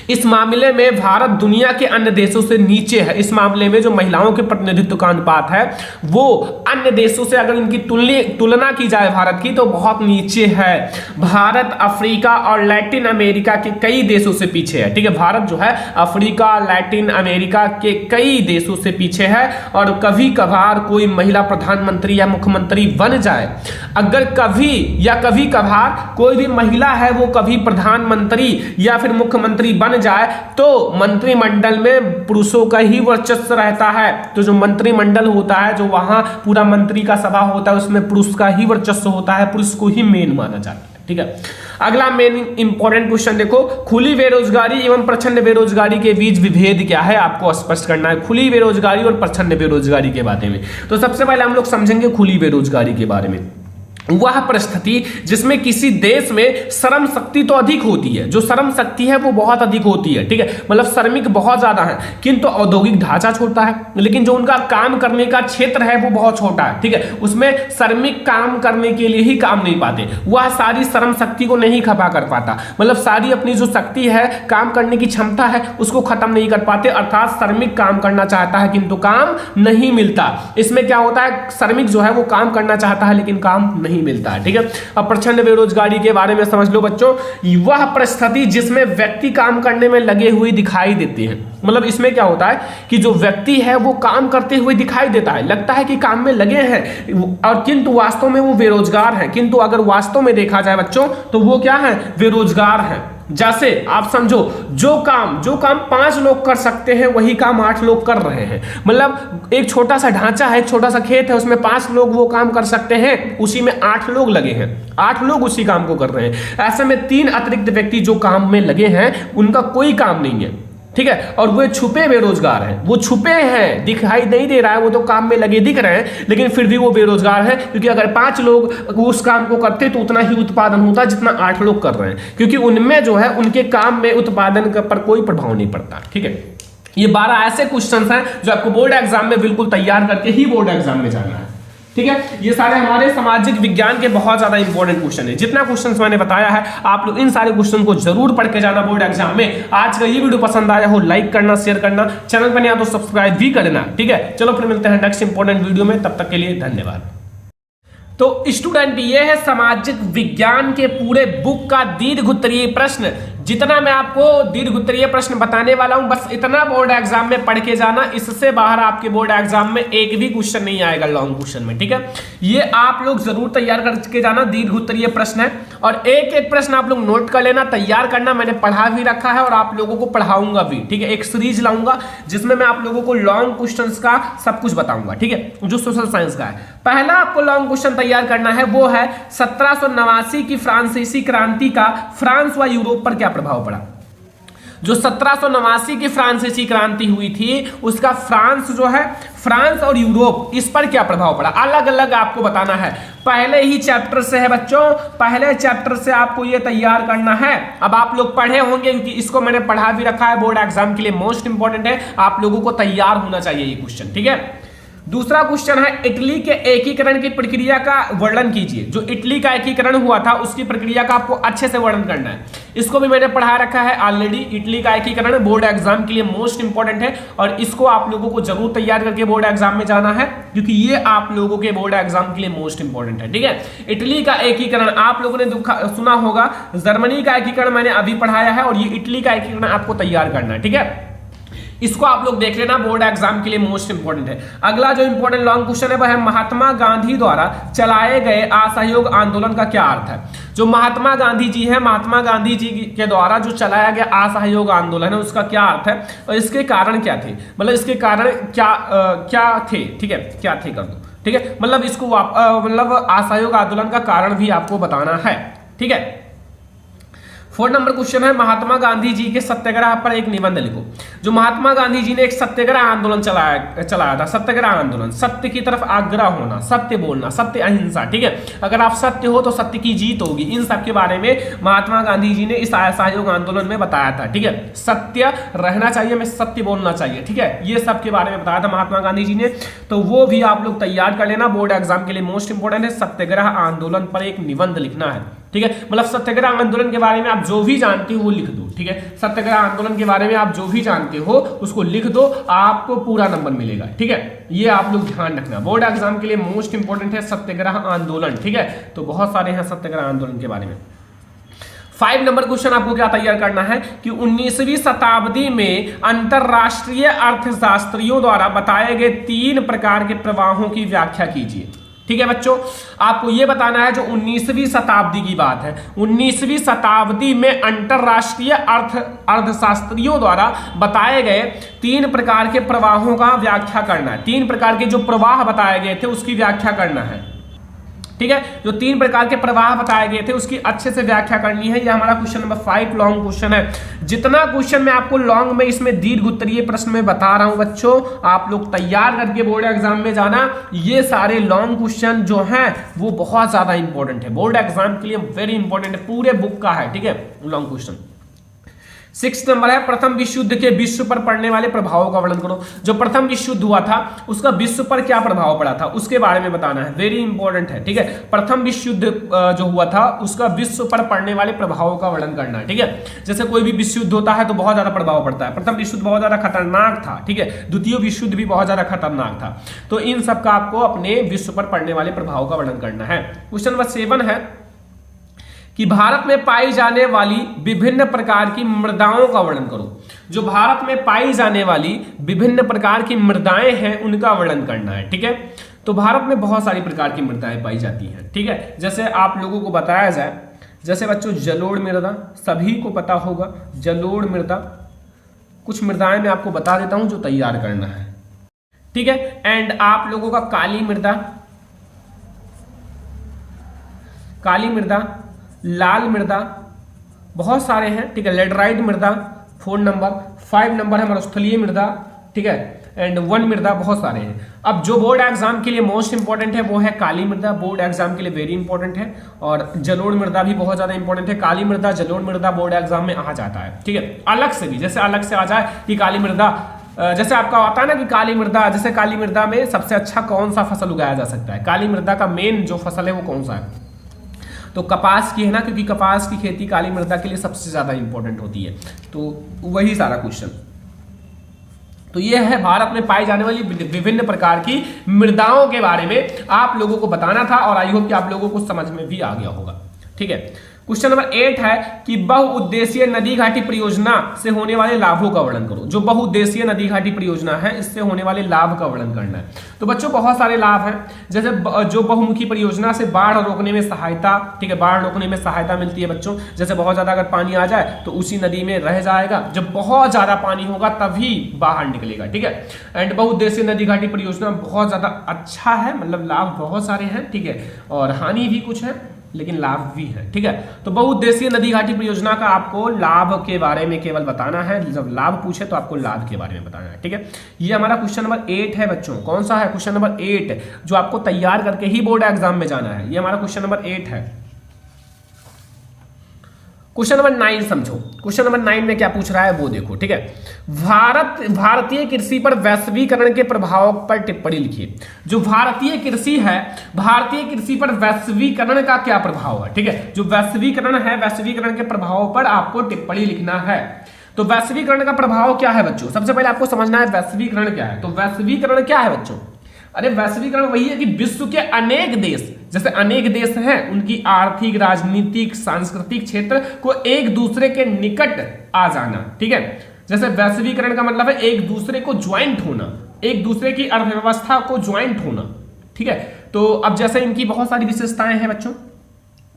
इस मामले में भारत दुनिया के अन्य देशों से नीचे है। इस मामले में जो महिलाओं के प्रतिनिधित्व का अनुपात है वो अन्य देशों से अगर इनकी तुलना की जाए भारत की, तो बहुत नीचे है। भारत अफ्रीका और लैटिन अमेरिका के कई देशों से पीछे है, ठीक है। भारत जो है अफ्रीका, लैटिन अमेरिका के कई देशों से पीछे है। और कभी कभार कोई महिला प्रधानमंत्री या मुख्यमंत्री बन जाए, अगर कभी या कभी कभार कोई भी महिला है वो कभी प्रधानमंत्री या फिर मुख्यमंत्री बन जाए, तो मंत्रिमंडल में पुरुषों का ही वर्चस्व रहता है। तो जो मंत्रिमंडल होता है, जो वहां पूरा मंत्री का सभा होता है, उसमें पुरुष का ही वर्चस्व होता है, पुरुष को ही मेन माना जाता है, ठीक है। अगला मेन इंपॉर्टेंट क्वेश्चन देखो, खुली बेरोजगारी एवं प्रच्छन्न बेरोजगारी के बीच विभेद क्या है, आपको स्पष्ट करना है खुली बेरोजगारी और प्रच्छन्न बेरोजगारी के बारे में। तो सबसे पहले हम लोग समझेंगे खुली बेरोजगारी के बारे में। वह परिस्थिति जिसमें किसी देश में श्रम शक्ति तो अधिक होती है, जो श्रम शक्ति है वो बहुत अधिक होती है, ठीक है, मतलब श्रमिक बहुत ज्यादा है, किंतु औद्योगिक ढांचा छोटा है, लेकिन जो उनका काम करने का क्षेत्र है वो बहुत छोटा है, ठीक है। उसमें श्रमिक काम करने के लिए ही काम नहीं पाते, वह सारी श्रम शक्ति को नहीं खपा कर पाता, मतलब सारी अपनी जो शक्ति है, काम करने की क्षमता है, उसको खत्म नहीं कर पाते। अर्थात श्रमिक काम करना चाहता है किंतु काम नहीं मिलता। इसमें क्या होता है, श्रमिक जो है वो काम करना चाहता है लेकिन काम नहीं मिलता है, ठीक है। अब प्रच्छन्न बेरोजगारी के बारे में समझ लो बच्चों, वह परिस्थिति जिसमें व्यक्ति काम करने में लगे हुए दिखाई देते हैं। मतलब इसमें क्या होता है कि जो व्यक्ति है वो काम करते हुए दिखाई देता है, लगता है कि काम में लगे हैं, और किंतु वास्तव में वो बेरोजगार है। किंतु अगर वास्तव में देखा जाए बच्चों, तो वो क्या है, बेरोजगार है। जैसे आप समझो, जो काम 5 लोग कर सकते हैं वही काम 8 लोग कर रहे हैं। मतलब एक छोटा सा ढांचा है, एक छोटा सा खेत है, उसमें 5 लोग वो काम कर सकते हैं, उसी में 8 लोग लगे हैं, 8 लोग उसी काम को कर रहे हैं। ऐसे में 3 अतिरिक्त व्यक्ति जो काम में लगे हैं उनका कोई काम नहीं है, ठीक है। और वो छुपे बेरोजगार हैं, वो छुपे हैं, दिखाई नहीं दे रहा है, वो तो काम में लगे दिख रहे हैं, लेकिन फिर भी वो बेरोजगार है। क्योंकि अगर 5 लोग उस काम को करते तो उतना ही उत्पादन होता जितना 8 लोग कर रहे हैं, क्योंकि उनमें जो है उनके काम में उत्पादन पर कोई प्रभाव नहीं पड़ता, ठीक है। ये 12 ऐसे क्वेश्चन हैं जो आपको बोर्ड एग्जाम में बिल्कुल तैयार करके ही बोर्ड एग्जाम में जाना है, ठीक है। ये सारे हमारे सामाजिक विज्ञान के बहुत ज्यादा इंपॉर्टेंट क्वेश्चन है। जितना क्वेश्चन मैंने बताया है, आप लोग इन सारे क्वेश्चन को जरूर पढ़ के जाना बोर्ड एग्जाम में। आज का ये वीडियो पसंद आया हो, लाइक करना, शेयर करना, चैनल पर नया तो सब्सक्राइब भी करना, ठीक है। चलो फिर मिलते हैं नेक्स्ट इंपॉर्टेंट वीडियो में, तब तक के लिए धन्यवाद। तो स्टूडेंट, ये है सामाजिक विज्ञान के पूरे बुक का दीर्घ उत्तरीय प्रश्न, जितना मैं आपको दीर्घ उत्तरीय प्रश्न बताने वाला हूं बस इतना बोर्ड एग्जाम में पढ़ के जाना, इससे बाहर आपके बोर्ड एग्जाम में एक भी क्वेश्चन नहीं आएगा लॉन्ग क्वेश्चन में, ठीक है। ये आप लोग जरूर तैयार करके जाना, दीर्घ उत्तरीय प्रश्न है और एक एक प्रश्न आप लोग नोट कर लेना, तैयार करना। मैंने पढ़ा भी रखा है और आप लोगों को पढ़ाऊंगा भी, ठीक है। एक सीरीज लाऊंगा जिसमें मैं आप लोगों को लॉन्ग क्वेश्चन का सब कुछ बताऊंगा, ठीक है, जो सोशल साइंस का है। पहला आपको लॉन्ग क्वेश्चन तैयार करना है वो है 1789 की फ्रांसीसी क्रांति का फ्रांस व यूरोप पर क्या प्रभाव पड़ा। जो 1789 की फ्रांसीसी क्रांति हुई थी उसका फ्रांस जो है, फ्रांस और यूरोप, इस पर क्या प्रभाव पड़ा, अलग अलग आपको बताना है। पहले ही चैप्टर से है बच्चों, पहले चैप्टर से आपको ये तैयार करना है। अब आप लोग पढ़े होंगे क्योंकि इसको मैंने पढ़ा भी रखा है, बोर्ड एग्जाम के लिए मोस्ट इंपॉर्टेंट है, आप लोगों को तैयार होना चाहिए ये क्वेश्चन, ठीक है। दूसरा क्वेश्चन है इटली के एकीकरण की प्रक्रिया का वर्णन कीजिए। जो इटली का एकीकरण हुआ था उसकी प्रक्रिया का आपको अच्छे से वर्णन करना है। इसको भी मैंने पढ़ा रखा है ऑलरेडी। इटली का एकीकरण बोर्ड एग्जाम के लिए मोस्ट इंपॉर्टेंट है और इसको आप लोगों को जरूर तैयार करके बोर्ड एग्जाम में जाना है क्योंकि ये आप लोगों के बोर्ड एग्जाम के लिए मोस्ट इंपॉर्टेंट है, ठीक है। इटली का एकीकरण आप लोगों ने सुना होगा, जर्मनी का एकीकरण मैंने अभी पढ़ाया है और ये इटली का एकीकरण आपको तैयार करना है, ठीक है। इसको आप लोग देख लेना, बोर्ड एग्जाम के लिए मोस्ट इंपॉर्टेंट है। अगला जो इंपॉर्टेंट लॉन्ग क्वेश्चन है वह है महात्मा गांधी द्वारा चलाए गए असहयोग आंदोलन का क्या अर्थ है। जो महात्मा गांधी जी है, महात्मा गांधी जी के द्वारा जो चलाया गया असहयोग आंदोलन है उसका क्या अर्थ है और इसके कारण क्या थे, मतलब इसके कारण क्या थे, ठीक है, क्या थे कर दो, ठीक है। मतलब इसको मतलब असहयोग आंदोलन का कारण भी आपको बताना है, ठीक है। 4 नंबर क्वेश्चन है महात्मा गांधी जी के सत्याग्रह पर एक निबंध लिखो। जो महात्मा गांधी जी ने एक सत्याग्रह आंदोलन चलाया था, सत्याग्रह आंदोलन, सत्य की तरफ आग्रह होना, सत्य बोलना, सत्य अहिंसा, ठीक है। अगर आप सत्य हो तो सत्य की जीत होगी, इन सब के बारे में महात्मा गांधी जी ने इस असहयोग आंदोलन में बताया था, ठीक है। सत्य रहना चाहिए, हमें सत्य बोलना चाहिए, ठीक है, ये सब के बारे में बताया था महात्मा गांधी जी ने, तो वो भी आप लोग तैयार कर लेना, बोर्ड एग्जाम के लिए मोस्ट इंपोर्टेंट है। सत्याग्रह आंदोलन पर एक निबंध लिखना है, ठीक है। मतलब सत्याग्रह आंदोलन के बारे में आप जो भी जानते हो वो लिख दो, ठीक है। सत्याग्रह आंदोलन के बारे में आप जो भी जानते हो उसको लिख दो, आपको पूरा नंबर मिलेगा, ठीक है। ये आप लोग ध्यान रखना, बोर्ड एग्जाम के लिए मोस्ट इंपोर्टेंट है सत्याग्रह आंदोलन, ठीक है। तो बहुत सारे हैं सत्याग्रह आंदोलन के बारे में। 5 नंबर क्वेश्चन आपको क्या तैयार करना है कि 19वीं शताब्दी में अंतरराष्ट्रीय अर्थशास्त्रियों द्वारा बताए गए 3 प्रकार के प्रवाहों की व्याख्या कीजिए, ठीक है बच्चों। आपको यह बताना है, जो 19वीं शताब्दी की बात है, 19वीं शताब्दी में अंतरराष्ट्रीय अर्थशास्त्रियों द्वारा बताए गए 3 प्रकार के प्रवाहों का व्याख्या करना है। 3 प्रकार के जो प्रवाह बताए गए थे उसकी व्याख्या करना है, ठीक है। जो 3 प्रकार के प्रवाह बताए गए थे उसकी अच्छे से व्याख्या करनी है। यह हमारा क्वेश्चन नंबर 5 लॉन्ग क्वेश्चन है। जितना क्वेश्चन मैं आपको लॉन्ग में इसमें दीर्घ उत्तरीय प्रश्न में बता रहा हूं बच्चों, आप लोग तैयार करके बोर्ड एग्जाम में जाना। ये सारे लॉन्ग क्वेश्चन जो हैं वो बहुत ज्यादा इंपॉर्टेंट है, बोर्ड एग्जाम के लिए वेरी इंपॉर्टेंट है, पूरे बुक का है, ठीक है, लॉन्ग क्वेश्चन। 6 नंबर है प्रथम विश्व युद्ध के विश्व पर पड़ने वाले प्रभावों का वर्णन करो। जो प्रथम विश्व युद्ध हुआ था उसका विश्व पर क्या प्रभाव पड़ा था उसके बारे में बताना है, वेरी इंपॉर्टेंट है, ठीक है। प्रथम विश्व युद्ध जो हुआ था उसका विश्व पर पड़ने वाले प्रभावों का वर्णन करना है, ठीक है। जैसे कोई भी विश्व युद्ध होता है तो बहुत ज्यादा प्रभाव पड़ता है। प्रथम विश्व युद्ध बहुत ज्यादा खतरनाक था, ठीक है। द्वितीय विश्व युद्ध भी बहुत ज्यादा खतरनाक था। तो इन सब का आपको अपने विश्व पर पड़ने वाले प्रभाव का वर्णन करना है। क्वेश्चन नंबर 7 है कि भारत में पाई जाने वाली विभिन्न प्रकार की मृदाओं का वर्णन करो। जो भारत में पाई जाने वाली विभिन्न प्रकार की मृदाएं हैं उनका वर्णन करना है, ठीक है। तो भारत में बहुत सारी प्रकार की मृदाएं पाई जाती हैं, ठीक है। जैसे आप लोगों को बताया जाए, जैसे बच्चों जलोढ़ मृदा सभी को पता होगा, जलोढ़ मृदा। कुछ मृदाएं मैं आपको बता देता हूं जो तैयार करना है, ठीक है। एंड आप लोगों का काली मृदा, काली मृदा, लाल मृदा, बहुत सारे हैं, ठीक है। लेटराइट मृदा 4 नंबर, 5 नंबर है मरुस्थलीय मृदा, ठीक है। एंड 1 मृदा, बहुत सारे हैं। अब जो बोर्ड एग्जाम के लिए मोस्ट इंपॉर्टेंट है वो है काली मृदा, बोर्ड एग्जाम के लिए वेरी इंपॉर्टेंट है। और जलोढ़ मृदा भी बहुत ज्यादा इंपॉर्टेंट है। काली मृदा, जलोढ़ मृदा बोर्ड एग्जाम में आ जाता है, ठीक है। अलग से भी, जैसे अलग से आ जाए कि काली मृदा, जैसे आपका आता है ना कि काली मृदा, जैसे काली मृदा में सबसे अच्छा कौन सा फसल उगाया जा सकता है, काली मृदा का मेन जो फसल है वो कौन सा है, तो कपास की है ना, क्योंकि कपास की खेती काली मृदा के लिए सबसे ज्यादा इंपॉर्टेंट होती है। तो वही सारा क्वेश्चन, तो ये है भारत में पाई जाने वाली विभिन्न प्रकार की मृदाओं के बारे में आप लोगों को बताना था और आई होप कि आप लोगों को समझ में भी आ गया होगा, ठीक है। क्वेश्चन नंबर 8 है कि बहुउद्देशीय नदी घाटी परियोजना से होने वाले लाभों का वर्णन करो। जो बहुउद्देशीय नदी घाटी परियोजना है इससे होने वाले लाभ का वर्णन करना है। तो बच्चों बहुत सारे लाभ हैं, जैसे जो बहुमुखी परियोजना से बाढ़ रोकने में सहायता, ठीक है, बाढ़ रोकने में सहायता मिलती है बच्चों। जैसे बहुत ज्यादा अगर पानी आ जाए तो उसी नदी में रह जाएगा, जब बहुत ज्यादा पानी होगा तभी बाहर निकलेगा, ठीक है। एंड बहुउद्देशीय नदी घाटी परियोजना बहुत ज्यादा अच्छा है, मतलब लाभ बहुत सारे हैं, ठीक है, और हानि भी कुछ है लेकिन लाभ भी है, ठीक है। तो बहुउद्देशीय नदी घाटी परियोजना का आपको लाभ के बारे में केवल बताना है, जब लाभ पूछे तो आपको लाभ के बारे में बताना है, ठीक है। ये हमारा क्वेश्चन नंबर 8 है बच्चों। कौन सा है? क्वेश्चन नंबर 8, जो आपको तैयार करके ही बोर्ड एग्जाम में जाना है। ये हमारा क्वेश्चन नंबर 8 है। क्वेश्चन नंबर 9 समझो। क्वेश्चन नंबर 9 में क्या पूछ रहा है वो देखो, ठीक है। भारतीय कृषि पर वैश्वीकरण के प्रभाव पर टिप्पणी लिखिए। जो भारतीय कृषि है, भारतीय कृषि पर वैश्वीकरण का क्या प्रभाव है, ठीक है। जो वैश्वीकरण है, वैश्वीकरण के प्रभाव पर आपको टिप्पणी लिखना है। तो वैश्वीकरण का प्रभाव क्या है बच्चों? सबसे पहले आपको समझना है वैश्वीकरण क्या है। तो वैश्वीकरण क्या है बच्चों? अरे वैश्वीकरण वही है कि विश्व के अनेक देश, जैसे अनेक देश हैं, उनकी आर्थिक, राजनीतिक, सांस्कृतिक क्षेत्र को एक दूसरे के निकट आ जाना, ठीक है। जैसे वैश्वीकरण का मतलब है एक दूसरे को ज्वाइंट होना, एक दूसरे की अर्थव्यवस्था को ज्वाइंट होना, ठीक है। तो अब जैसे इनकी बहुत सारी विशेषताएं हैं बच्चों,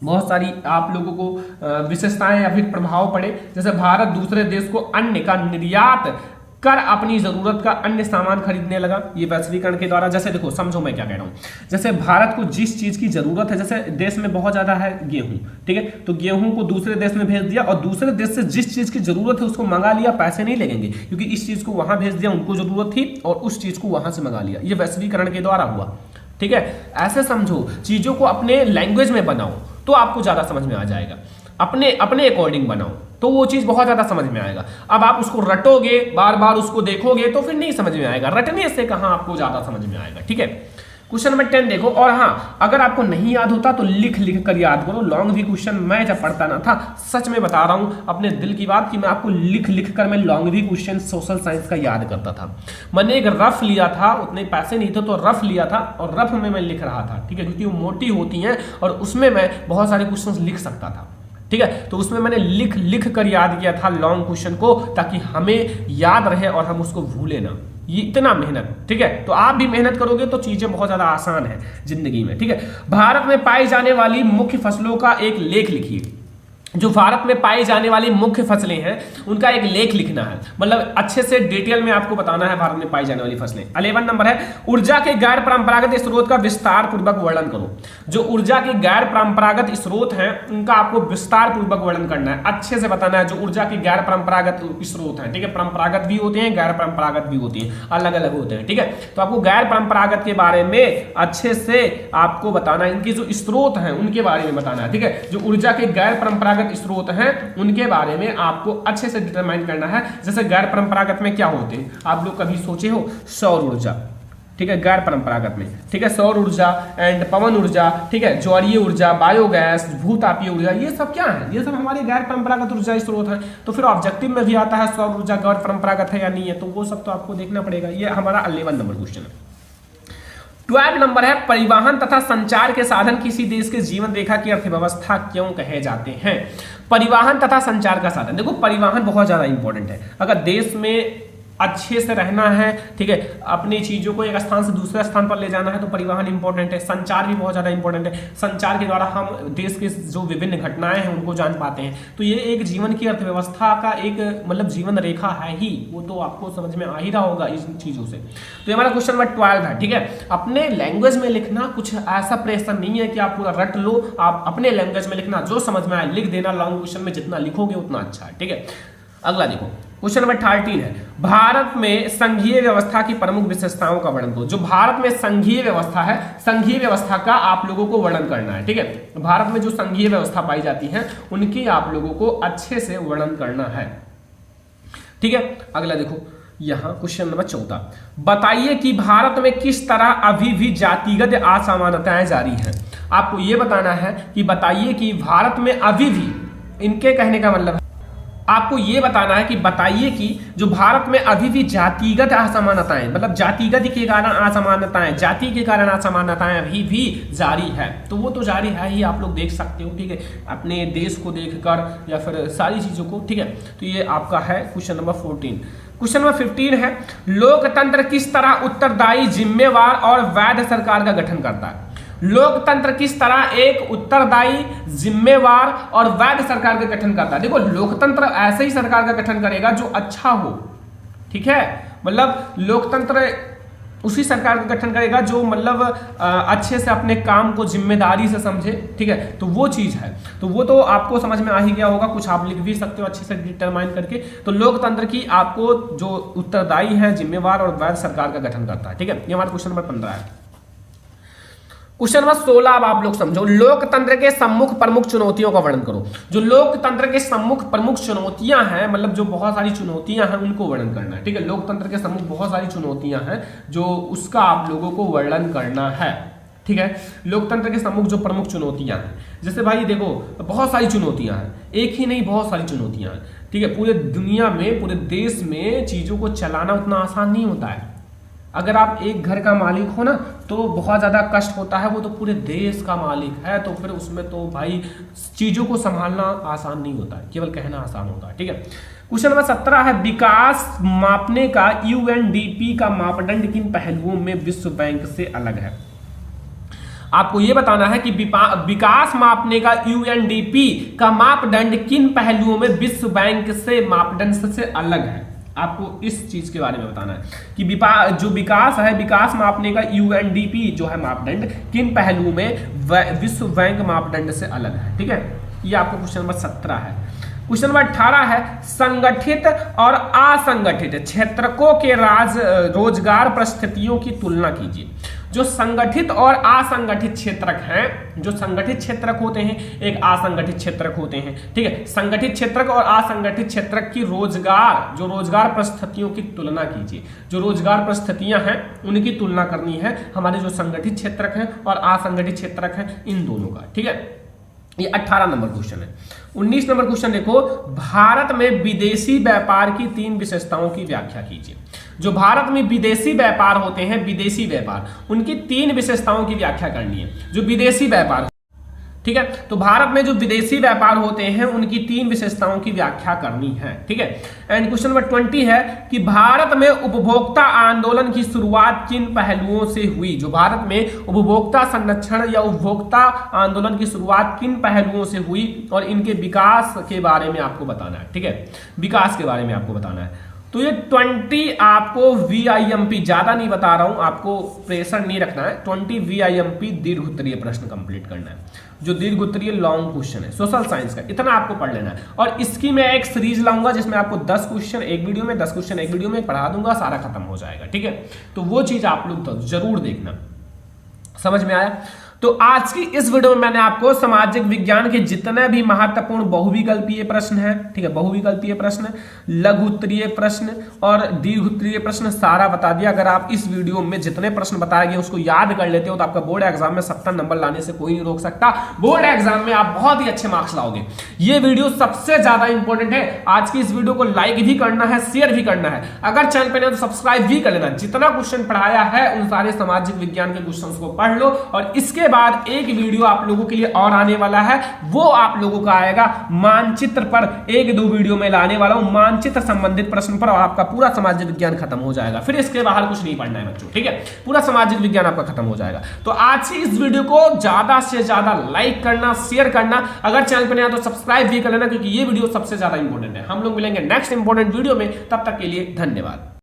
बहुत सारी आप लोगों को विशेषताएं या फिर प्रभाव पड़े। जैसे भारत दूसरे देश को अन्न का निर्यात कर अपनी जरूरत का अन्य सामान खरीदने लगा, ये वैश्वीकरण के द्वारा। जैसे देखो, समझो मैं क्या कह रहा हूँ। जैसे भारत को जिस चीज की जरूरत है, जैसे देश में बहुत ज्यादा है गेहूं, ठीक है, तो गेहूं को दूसरे देश में भेज दिया और दूसरे देश से जिस चीज की जरूरत है उसको मंगा लिया, पैसे नहीं लगेंगे क्योंकि इस चीज को वहां भेज दिया, उनको जरूरत थी और उस चीज को वहां से मंगा लिया। ये वैश्वीकरण के द्वारा हुआ, ठीक है। ऐसे समझो, चीजों को अपने लैंग्वेज में बनाओ तो आपको ज्यादा समझ में आ जाएगा। अपने अकॉर्डिंग बनाओ तो वो चीज बहुत ज्यादा समझ में आएगा। अब आप उसको रटोगे, बार बार उसको देखोगे तो फिर नहीं समझ में आएगा। रटने से कहां आपको ज्यादा समझ में आएगा, ठीक है। क्वेश्चन नंबर 10 देखो। और हाँ, अगर आपको नहीं याद होता तो लिख लिख कर याद करो। लॉन्ग भी क्वेश्चन मैं जब पढ़ता ना था, सच में बता रहा हूं अपने दिल की बात, कि मैं आपको लिख लिख कर मैं लॉन्ग भी क्वेश्चन सोशल साइंस का याद करता था। मैंने एक रफ लिया था, उतने पैसे नहीं थे तो रफ लिया था और रफ में मैं लिख रहा था, ठीक है, क्योंकि वो मोटी होती हैं और उसमें मैं बहुत सारे क्वेश्चन लिख सकता था, ठीक है। तो उसमें मैंने लिख लिख कर याद किया था लॉन्ग क्वेश्चन को, ताकि हमें याद रहे और हम उसको भूले ना। ये इतना मेहनत, ठीक है। तो आप भी मेहनत करोगे तो चीजें बहुत ज्यादा आसान है जिंदगी में, ठीक है। भारत में पाई जाने वाली मुख्य फसलों का एक लेख लिखिए। जो भारत में पाई जाने वाली मुख्य फसलें हैं उनका एक लेख लिखना है, मतलब अच्छे से डिटेल में आपको बताना है भारत में पाई जाने वाली फसलें। 11 नंबर है, ऊर्जा के गैर परंपरागत स्रोत का विस्तार पूर्वक वर्णन करो। जो ऊर्जा के गैर परंपरागत स्रोत हैं उनका आपको विस्तार पूर्वक वर्णन करना है, अच्छे से बताना है। जो ऊर्जा के गैर परंपरागत स्रोत हैं, ठीक है, परंपरागत भी होते हैं, गैर परंपरागत भी होती हैं, अलग अलग होते हैं, ठीक है। तो आपको गैर परंपरागत के बारे में अच्छे से आपको बताना है, इनके जो स्रोत हैं उनके बारे में बताना है, ठीक है। जो ऊर्जा के गैर परंपरागत स्रोत हैं उनके बारे में आपको अच्छे से डिटरमाइन करना है। जैसे गैर परंपरागत में क्या होते हैं, आप लोग कभी सोचे हो? सौर ऊर्जा, ठीक है, गैर परंपरागत में, ठीक है, सौर ऊर्जा एंड पवन ऊर्जा, ठीक है, ज्वारीय ऊर्जा, बायोगैस, भूतापीय ऊर्जा, ये सब क्या है? ये सब हमारे गैर परंपरागत ऊर्जा स्रोत है। तो फिर ऑब्जेक्टिव में भी आता है सौर ऊर्जा गैर परंपरागत है या नहीं है, तो वो सब तो आपको देखना पड़ेगा। ये हमारा 11 नंबर क्वेश्चन है। 12 नंबर है, परिवहन तथा संचार के साधन किसी देश के जीवन रेखा की अर्थव्यवस्था क्यों कहे जाते हैं? परिवहन तथा संचार का साधन, देखो परिवहन बहुत ज्यादा इंपॉर्टेंट है। अगर देश में अच्छे से रहना है, ठीक है, अपनी चीजों को एक स्थान से दूसरे स्थान पर ले जाना है तो परिवहन इंपॉर्टेंट है। संचार भी बहुत ज्यादा इंपॉर्टेंट है, संचार के द्वारा हम देश के जो विभिन्न घटनाएं हैं उनको जान पाते हैं। तो ये एक जीवन की अर्थव्यवस्था का एक मतलब जीवन रेखा है ही, वो तो आपको समझ में आ ही रहा होगा इन चीजों से। तो ये हमारा क्वेश्चन नंबर 12 है, ठीक है। अपने लैंग्वेज में लिखना, कुछ ऐसा प्रेशर नहीं है कि आप पूरा रट लो, आप अपने लैंग्वेज में लिखना, जो समझ में आए लिख देना। लॉन्ग क्वेश्चन में जितना लिखोगे उतना अच्छा है, ठीक है। अगला देखो, क्वेश्चन नंबर 13 है, भारत में संघीय व्यवस्था की प्रमुख विशेषताओं का वर्णन करो। जो भारत में संघीय व्यवस्था है, संघीय व्यवस्था का आप लोगों को वर्णन करना है, ठीक है। भारत में जो संघीय व्यवस्था पाई जाती है उनकी आप लोगों को अच्छे से वर्णन करना है, ठीक है। अगला देखो, यहां क्वेश्चन नंबर 14, बताइए कि भारत में किस तरह अभी भी जातिगत असमानताएं जारी हैं। आपको यह बताना है कि बताइए कि भारत में अभी भी, इनके कहने का मतलब आपको ये बताना है कि बताइए कि जो भारत में अभी भी जातिगत असमानताएं, मतलब जातिगत के कारण असमानताएं, जाति के कारण असमानताएं अभी भी जारी है। तो वो तो जारी है ही, आप लोग देख सकते हो, ठीक है, अपने देश को देखकर या फिर सारी चीजों को, ठीक है। तो ये आपका है क्वेश्चन नंबर 14। क्वेश्चन नंबर 15 है, लोकतंत्र किस तरह उत्तरदायी, जिम्मेवार और वैध सरकार का गठन करता है। लोकतंत्र किस तरह एक उत्तरदायी, जिम्मेवार और वैध सरकार का गठन करता है। देखो, लोकतंत्र ऐसे ही सरकार का गठन करेगा जो अच्छा हो, ठीक है, मतलब लोकतंत्र उसी सरकार का गठन करेगा जो मतलब अच्छे से अपने काम को जिम्मेदारी से समझे, ठीक है। तो वो चीज है, तो वो तो आपको समझ में आ ही गया होगा, कुछ आप लिख भी सकते हो अच्छे से डिटरमाइन करके। तो लोकतंत्र की आपको जो उत्तरदायी है, जिम्मेवार और वैध सरकार का गठन करता है, ठीक है। ये हमारा क्वेश्चन नंबर 15 है। क्वेश्चन नंबर 16 अब आप लोग समझो, लोकतंत्र के सम्मुख प्रमुख चुनौतियों का वर्णन करो। जो लोकतंत्र के सम्मुख प्रमुख चुनौतियां हैं, मतलब जो बहुत सारी चुनौतियां हैं, उनको वर्णन करना है, ठीक है। लोकतंत्र के सम्मुख बहुत सारी चुनौतियां हैं जो उसका आप लोगों को वर्णन करना है, ठीक है। लोकतंत्र के सम्मुख जो प्रमुख चुनौतियां हैं, जैसे भाई देखो बहुत सारी चुनौतियां हैं, एक ही नहीं बहुत सारी चुनौतियां हैं, ठीक है। पूरे दुनिया में, पूरे देश में चीजों को चलाना उतना आसान नहीं होता है। अगर आप एक घर का मालिक हो ना तो बहुत ज़्यादा कष्ट होता है, वो तो पूरे देश का मालिक है, तो फिर उसमें तो भाई चीज़ों को संभालना आसान नहीं होता है, केवल कहना आसान होता है, ठीक है। क्वेश्चन नंबर 17 है, विकास मापने का यूएनडीपी का मापदंड किन पहलुओं में विश्व बैंक से अलग है। आपको यह बताना है कि विकास मापने का यूएनडीपी का मापदंड किन पहलुओं में विश्व बैंक से मापदंड से अलग है। आपको इस चीज के बारे में बताना है कि जो विकास है, विकास मापने का यूएनडीपी जो है मापदंड किन पहलुओं में विश्व बैंक मापदंड से अलग है, ठीक है। ये आपको क्वेश्चन नंबर 17 है। क्वेश्चन नंबर 18 है, संगठित और असंगठित क्षेत्रकों के रोजगार परिस्थितियों की तुलना कीजिए। जो संगठित और असंगठित क्षेत्रक हैं, जो संगठित क्षेत्रक होते हैं, एक असंगठित क्षेत्रक होते हैं, ठीक है। संगठित क्षेत्रक और असंगठित क्षेत्रक की रोजगार परिस्थितियों की तुलना कीजिए। जो रोजगार परिस्थितियां हैं उनकी तुलना करनी है हमारे जो संगठित क्षेत्रक हैं और असंगठित क्षेत्रक हैं, इन दोनों का, ठीक है। ये 18 नंबर क्वेश्चन है। 19 नंबर क्वेश्चन देखो, भारत में विदेशी व्यापार की 3 विशेषताओं की व्याख्या कीजिए। जो भारत में विदेशी व्यापार होते हैं, विदेशी व्यापार, उनकी 3 विशेषताओं की व्याख्या करनी है। जो विदेशी व्यापार, ठीक है, तो भारत में जो विदेशी व्यापार होते हैं उनकी 3 विशेषताओं की व्याख्या करनी है, ठीक है। एंड क्वेश्चन नंबर 20 है कि भारत में उपभोक्ता आंदोलन की शुरुआत किन पहलुओं से हुई। जो भारत में उपभोक्ता संरक्षण या उपभोक्ता आंदोलन की शुरुआत किन पहलुओं से हुई और इनके विकास के बारे में आपको बताना है, ठीक है। विकास के बारे में आपको बताना है। तो ये 20 आपको VIMP, ज्यादा नहीं बता रहा हूं, आपको प्रेशर नहीं रखना है। 20 VIMP दीर्घ उत्तरीय प्रश्न कंप्लीट करना है, जो दीर्घ उत्तरीय लॉन्ग क्वेश्चन है सोशल साइंस का, इतना आपको पढ़ लेना है। और इसकी मैं एक सीरीज लाऊंगा जिसमें आपको 10 क्वेश्चन एक वीडियो में, 10 क्वेश्चन एक वीडियो में पढ़ा दूंगा, सारा खत्म हो जाएगा, ठीक है। तो वो चीज आप लोग तो जरूर देखना। समझ में आया? तो आज की इस वीडियो में मैंने आपको सामाजिक विज्ञान के जितने भी महत्वपूर्ण बहुविकल्पीय प्रश्न हैं, ठीक है, बहुविकल्पीय प्रश्न, लघु उत्तरीय प्रश्न और दीर्घ उत्तरीय प्रश्न सारा बता दिया। अगर आप इस वीडियो में जितने प्रश्न बताए गए उसको याद कर लेते हो तो आपका बोर्ड एग्जाम में 70 नंबर लाने से कोई नहीं रोक सकता। बोर्ड एग्जाम में आप बहुत ही अच्छे मार्क्स लाओगे। ये वीडियो सबसे ज्यादा इंपॉर्टेंट है। आज की इस वीडियो को लाइक भी करना है, शेयर भी करना है। अगर चैनल पर नहीं तो सब्सक्राइब भी कर लेना। जितना क्वेश्चन पढ़ाया है उन सारे सामाजिक विज्ञान के क्वेश्चन को पढ़ लो और इसके बाद एक वीडियो आप लोगों के लिए और आने वाला है। वो आप लोगों का आएगा मानचित्र पर, 1-2 वीडियो में लाने वाला हूं मानचित्र संबंधित प्रश्न पर, और आपका पूरा सामाजिक विज्ञान खत्म हो जाएगा। फिर इसके बाहर कुछ नहीं पढ़ना है बच्चों, ठीक है, पूरा सामाजिक विज्ञान आपका खत्म हो जाएगा। तो आज की इस वीडियो को ज्यादा से ज्यादा लाइक करना, शेयर करना, अगर चैनल पर नहीं आया तो सब्सक्राइब भी कर लेना, क्योंकि ये वीडियो सबसे ज्यादा इंपॉर्टेंट है। हम लोग मिलेंगे नेक्स्ट इंपॉर्टेंट वीडियो में, तब तक के लिए धन्यवाद।